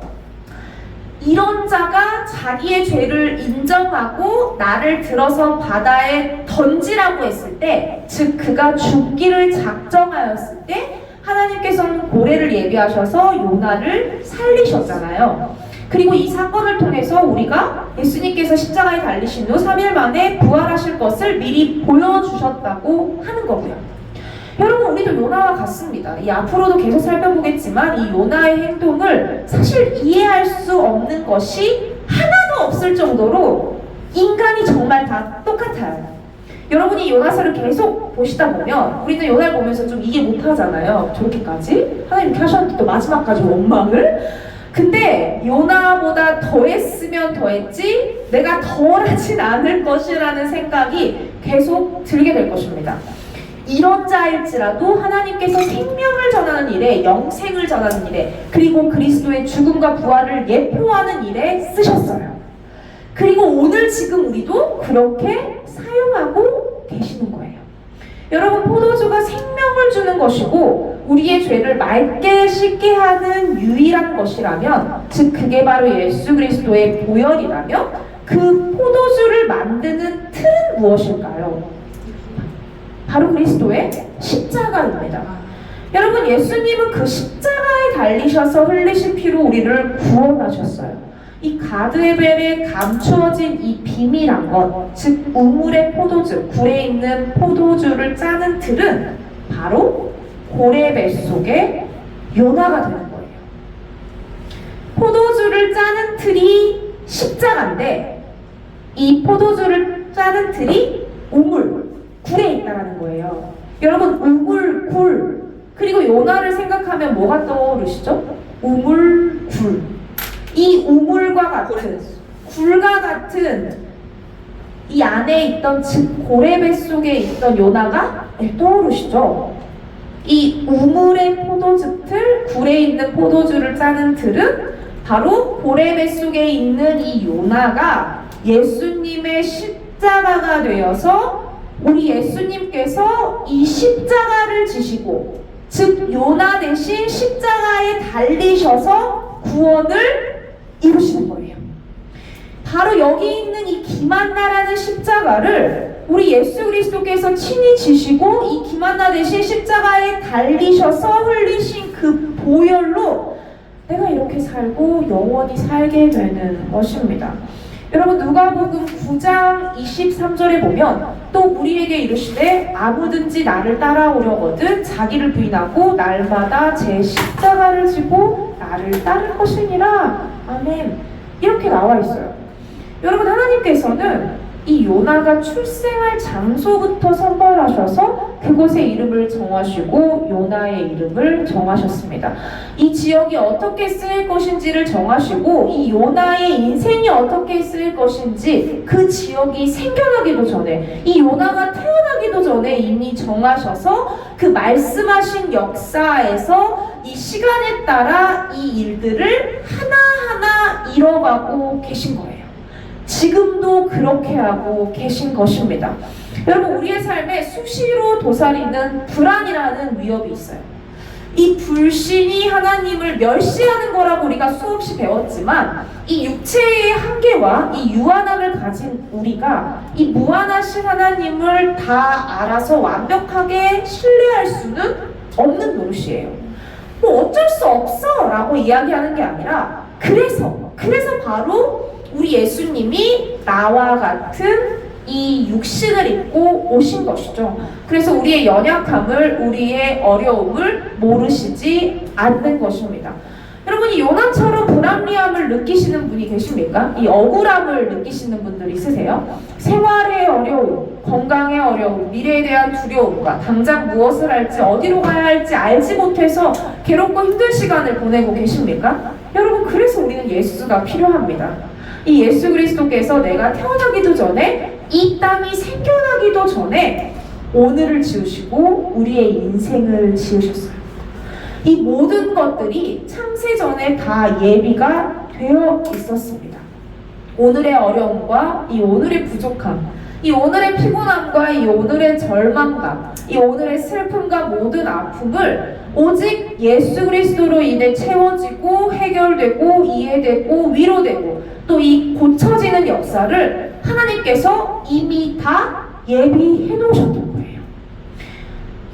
이런 자가 자기의 죄를 인정하고 나를 들어서 바다에 던지라고 했을 때, 즉 그가 죽기를 작정하였을 때 하나님께서는 고래를 예비하셔서 요나를 살리셨잖아요. 그리고 이 사건을 통해서 우리가 예수님께서 십자가에 달리신 후 3일 만에 부활하실 것을 미리 보여주셨다고 하는 거고요. 여러분, 우리도 요나와 같습니다. 이 앞으로도 계속 살펴보겠지만 이 요나의 행동을 사실 이해할 수 없는 것이 하나도 없을 정도로 인간이 정말 다 똑같아요. 여러분이 요나서를 계속 보시다 보면 우리는 요나를 보면서 좀 이해 못하잖아요. 저렇게까지? 하나님 이렇게 하셨는데 또 마지막까지 원망을? 근데 요나보다 더했으면 더했지 내가 덜하진 않을 것이라는 생각이 계속 들게 될 것입니다. 이런 자일지라도 하나님께서 생명을 전하는 일에, 영생을 전하는 일에, 그리고 그리스도의 죽음과 부활을 예표하는 일에 쓰셨어요. 그리고 오늘 지금 우리도 그렇게 사용하고 계시는 거예요. 여러분, 포도주가 생명을 주는 것이고 우리의 죄를 맑게 씻게 하는 유일한 것이라면, 즉 그게 바로 예수 그리스도의 보혈이라면, 그 포도주를 만드는 틀은 무엇일까요? 바로 그리스도의 십자가입니다. 여러분, 예수님은 그 십자가에 달리셔서 흘리신 피로 우리를 구원하셨어요. 이 가드에벨에 감추어진 이 비밀한 것, 즉 우물의 포도주, 굴에 있는 포도주를 짜는 틀은 바로 고래 뱃속의 요나가 되는 거예요. 포도주를 짜는 틀이 십자가인데 이 포도주를 짜는 틀이 우물, 굴에 있다는 거예요. 여러분, 우물, 굴, 그리고 요나를 생각하면 뭐가 떠오르시죠? 우물, 굴. 이 우물과 같은, 굴과 같은 이 안에 있던, 즉 고래배 속에 있던 요나가 떠오르시죠? 이 우물의 포도주 틀, 굴에 있는 포도주를 짜는 틀은 바로 고래배 속에 있는 이 요나가 예수님의 십자가가 되어서 우리 예수님께서 이 십자가를 지시고, 즉 요나 대신 십자가에 달리셔서 구원을 이루시는 거예요. 바로 여기 있는 이 기만나라는 십자가를 우리 예수 그리스도께서 친히 지시고 이 기만나 대신 십자가에 달리셔서 흘리신 그 보혈로 내가 이렇게 살고 영원히 살게 되는 것입니다. 여러분, 누가복음 9장 23절에 보면 또 우리에게 이르시되 아무든지 나를 따라오려거든 자기를 부인하고 날마다 제 십자가를 지고 나를 따를 것이니라. 아멘. 이렇게 나와 있어요. 여러분, 하나님께서는 이 요나가 출생할 장소부터 선발하셔서 그곳의 이름을 정하시고 요나의 이름을 정하셨습니다. 이 지역이 어떻게 쓰일 것인지를 정하시고 이 요나의 인생이 어떻게 쓰일 것인지 그 지역이 생겨나기도 전에, 이 요나가 태어나기도 전에 이미 정하셔서 그 말씀하신 역사에서 이 시간에 따라 이 일들을 하나하나 이뤄가고 계신 거예요. 지금도 그렇게 하고 계신 것입니다. 여러분, 우리의 삶에 수시로 도사리는 불안이라는 위협이 있어요. 이 불신이 하나님을 멸시하는 거라고 우리가 수없이 배웠지만 이 육체의 한계와 이 유한함을 가진 우리가 이 무한하신 하나님을 다 알아서 완벽하게 신뢰할 수는 없는 노릇이에요. 뭐 어쩔 수 없어 라고 이야기하는 게 아니라 그래서 바로 우리 예수님이 나와 같은 이 육신을 입고 오신 것이죠. 그래서 우리의 연약함을, 우리의 어려움을 모르시지 않는 것입니다. 여러분, 이 요나처럼 불합리함을 느끼시는 분이 계십니까? 이 억울함을 느끼시는 분들 있으세요? 생활의 어려움, 건강의 어려움, 미래에 대한 두려움과 당장 무엇을 할지, 어디로 가야 할지 알지 못해서 괴롭고 힘든 시간을 보내고 계십니까? 여러분, 그래서 우리는 예수가 필요합니다. 이 예수 그리스도께서 내가 태어나기도 전에, 이 땅이 생겨나기도 전에 오늘을 지으시고 우리의 인생을 지으셨어요. 이 모든 것들이 창세 전에 다 예비가 되어 있었습니다. 오늘의 어려움과 이 오늘의 부족함, 이 오늘의 피곤함과 이 오늘의 절망감, 이 오늘의 슬픔과 모든 아픔을 오직 예수 그리스도로 인해 채워지고 해결되고 이해되고 위로되고 또 이 고쳐지는 역사를 하나님께서 이미 다 예비해 놓으셨던 거예요.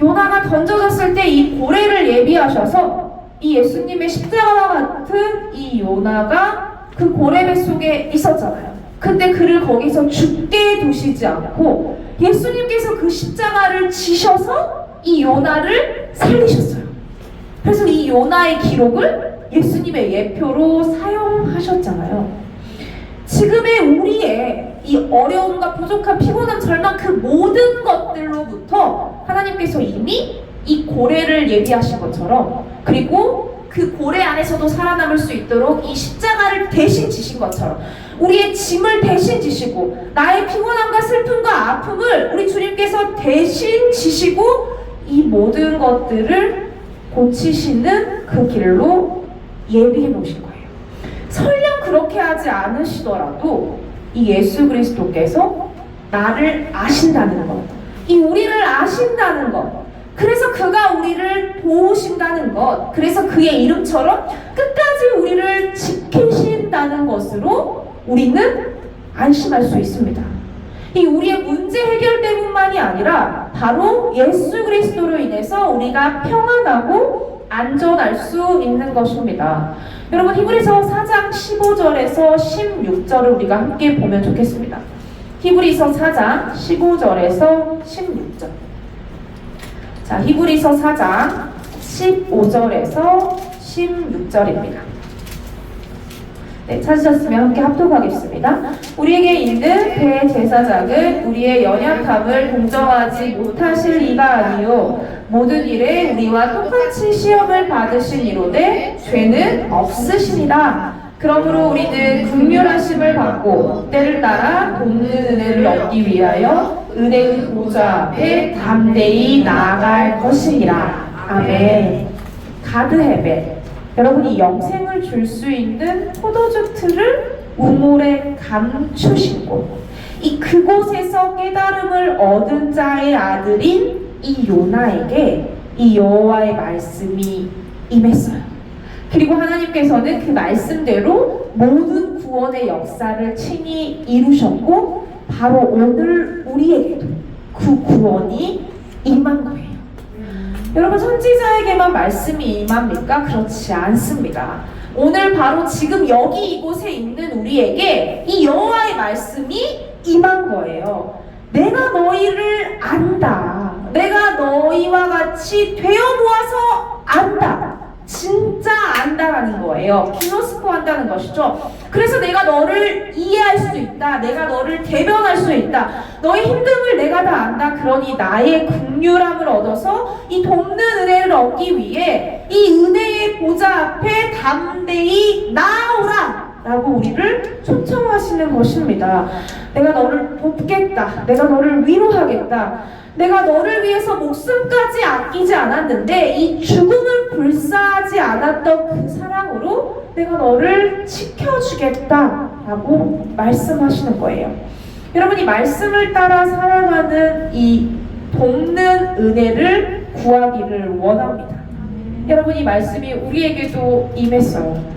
요나가 던져졌을 때 이 고래를 예비하셔서 이 예수님의 십자가와 같은 이 요나가 그 고래 뱃속에 있었잖아요. 근데 그를 거기서 죽게 두시지 않고 예수님께서 그 십자가를 지셔서 이 요나를 살리셨어요. 그래서 이 요나의 기록을 예수님의 예표로 사용하셨잖아요. 지금의 우리의 이 어려움과 부족한 피곤함, 절망 그 모든 것들로부터 하나님께서 이미 이 고래를 예비하신 것처럼, 그리고 그 고래 안에서도 살아남을 수 있도록 이 십자가를 대신 지신 것처럼 우리의 짐을 대신 지시고 나의 피곤함과 슬픔과 아픔을 우리 주님께서 대신 지시고 이 모든 것들을 고치시는 그 길로 예비해 놓으신 거예요. 설령 그렇게 하지 않으시더라도 이 예수 그리스도께서 나를 아신다는 것, 이 우리를 아신다는 것, 그래서 그가 우리를 도우신다는 것, 그래서 그의 이름처럼 끝까지 우리를 지키신다는 것으로 우리는 안심할 수 있습니다. 이 우리의 문제 해결 때문만이 아니라 바로 예수 그리스도로 인해서 우리가 평안하고 안전할 수 있는 것입니다. 여러분, 히브리서 4장 15절에서 16절을 우리가 함께 보면 좋겠습니다. 히브리서 4장 15절에서 16절. 자, 히브리서 4장 15절에서 16절입니다. 네, 찾으셨으면 함께 합독하겠습니다. 우리에게 있는 그 제사장은 우리의 연약함을 공정하지 못하실 이가 아니요 모든 일에 우리와 똑같이 시험을 받으시니로되 죄는 없으시니라. 그러므로 우리는 긍휼하심을 받고 때를 따라 돕는 은혜를 얻기 위하여 은혜의 보좌 앞에 담대히 나아갈 것이니라. 아멘. 가드헤벨, 여러분이 영생을 줄 수 있는 포도주 틀을 우물에 감추신 곳, 이 그곳에서 깨달음을 얻은 자의 아들인 이 요나에게 이 여호와의 말씀이 임했어요. 그리고 하나님께서는 그 말씀대로 모든 구원의 역사를 친히 이루셨고 바로 오늘 우리에게도 그 구원이 임한 거예요. 여러분, 선지자에게만 말씀이 임합니까? 그렇지 않습니다. 오늘 바로 지금 여기 이곳에 있는 우리에게 이 여호와의 말씀이 임한 거예요. 내가 너희를 안다. 내가 너희와 같이 되어 보아서 안다. 진짜 안다라는 거예요. 기노스코 한다는 것이죠. 그래서 내가 너를 이해할 수 있다. 내가 너를 대변할 수 있다. 너의 힘듦을 내가 다 안다. 그러니 나의 긍휼함을 얻어서 이 돕는 은혜를 얻기 위해 이 은혜의 보좌 앞에 담대히 나아오라 라고 우리를 초청하시는 것입니다. 내가 너를 돕겠다. 내가 너를 위로하겠다. 내가 너를 위해서 목숨까지 아끼지 않았는데 이 죽음을 불사하지 않았던 그 사랑으로 내가 너를 지켜주겠다라고 말씀하시는 거예요. 여러분, 이 말씀을 따라 살아가는 이 돕는 은혜를 구하기를 원합니다. 여러분, 이 말씀이 우리에게도 임했어요.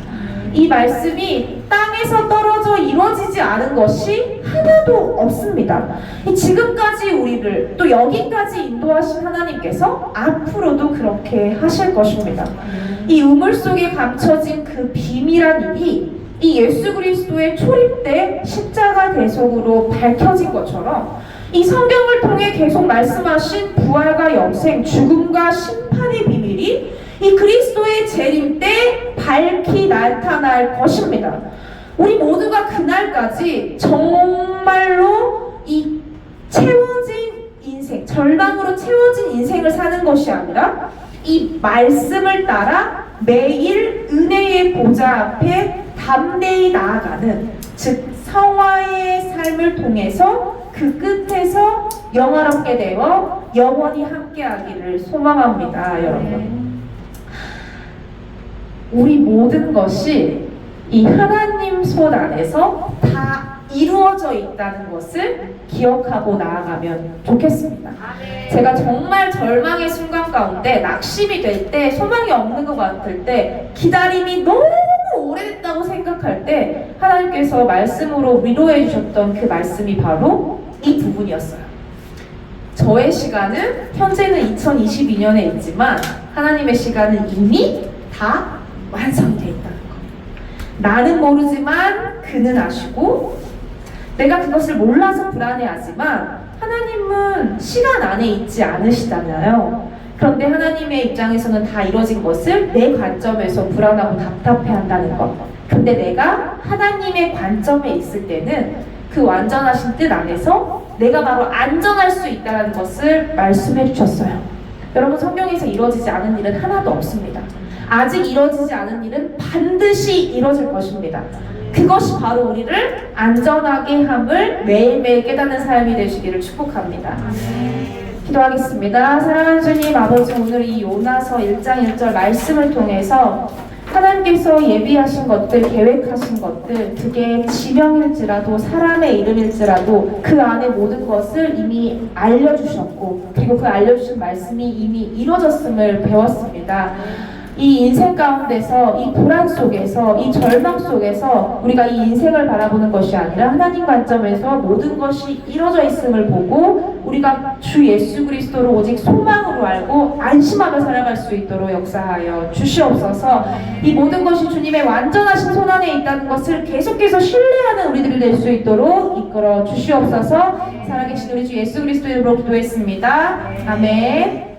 이 말씀이 땅에서 떨어져 이루어지지 않은 것이 하나도 없습니다. 지금까지 우리를 또 여기까지 인도하신 하나님께서 앞으로도 그렇게 하실 것입니다. 이 우물 속에 감춰진 그 비밀한 일이 이 예수 그리스도의 초림 때 십자가 대속으로 밝혀진 것처럼 이 성경을 통해 계속 말씀하신 부활과 영생, 죽음과 심판의 비밀이 이 그리스도의 재림 때 밝히 나타날 것입니다. 우리 모두가 그날까지 정말로 이 채워진 인생, 절망으로 채워진 인생을 사는 것이 아니라 이 말씀을 따라 매일 은혜의 보좌 앞에 담대히 나아가는, 즉 성화의 삶을 통해서 그 끝에서 영화롭게 되어 영원히 함께하기를 소망합니다. 여러분, 우리 모든 것이 이 하나님 손 안에서 다 이루어져 있다는 것을 기억하고 나아가면 좋겠습니다. 제가 정말 절망의 순간 가운데 낙심이 될 때, 소망이 없는 것 같을 때, 기다림이 너무 오래됐다고 생각할 때 하나님께서 말씀으로 위로해 주셨던 그 말씀이 바로 이 부분이었어요. 저의 시간은 현재는 2022년에 있지만 하나님의 시간은 이미 다 완성이 되어 있다는 것. 나는 모르지만 그는 아시고 내가 그것을 몰라서 불안해하지만 하나님은 시간 안에 있지 않으시잖아요. 그런데 하나님의 입장에서는 다 이뤄진 것을 내 관점에서 불안하고 답답해한다는 것. 근데 내가 하나님의 관점에 있을 때는 그 완전하신 뜻 안에서 내가 바로 안전할 수 있다는 것을 말씀해 주셨어요. 여러분, 성경에서 이루어지지 않은 일은 하나도 없습니다. 아직 이루어지지 않은 일은 반드시 이루어질 것입니다. 그것이 바로 우리를 안전하게 함을 매일매일 깨닫는 삶이 되시기를 축복합니다. 기도하겠습니다. 사랑하는 주님 아버지, 오늘 이 요나서 1장 1절 말씀을 통해서 하나님께서 예비하신 것들, 계획하신 것들, 그게 지명일지라도 사람의 이름일지라도 그 안에 모든 것을 이미 알려주셨고, 그리고 그 알려주신 말씀이 이미 이루어졌음을 배웠습니다. 이 인생 가운데서, 이 불안 속에서, 이 절망 속에서 우리가 이 인생을 바라보는 것이 아니라 하나님 관점에서 모든 것이 이루어져 있음을 보고 우리가 주 예수 그리스도를 오직 소망으로 알고 안심하며 살아갈 수 있도록 역사하여 주시옵소서. 이 모든 것이 주님의 완전하신 손안에 있다는 것을 계속해서 신뢰하는 우리들이 될 수 있도록 이끌어 주시옵소서. 살아계신 우리 주 예수 그리스도의 이름으로 기도했습니다. 아멘.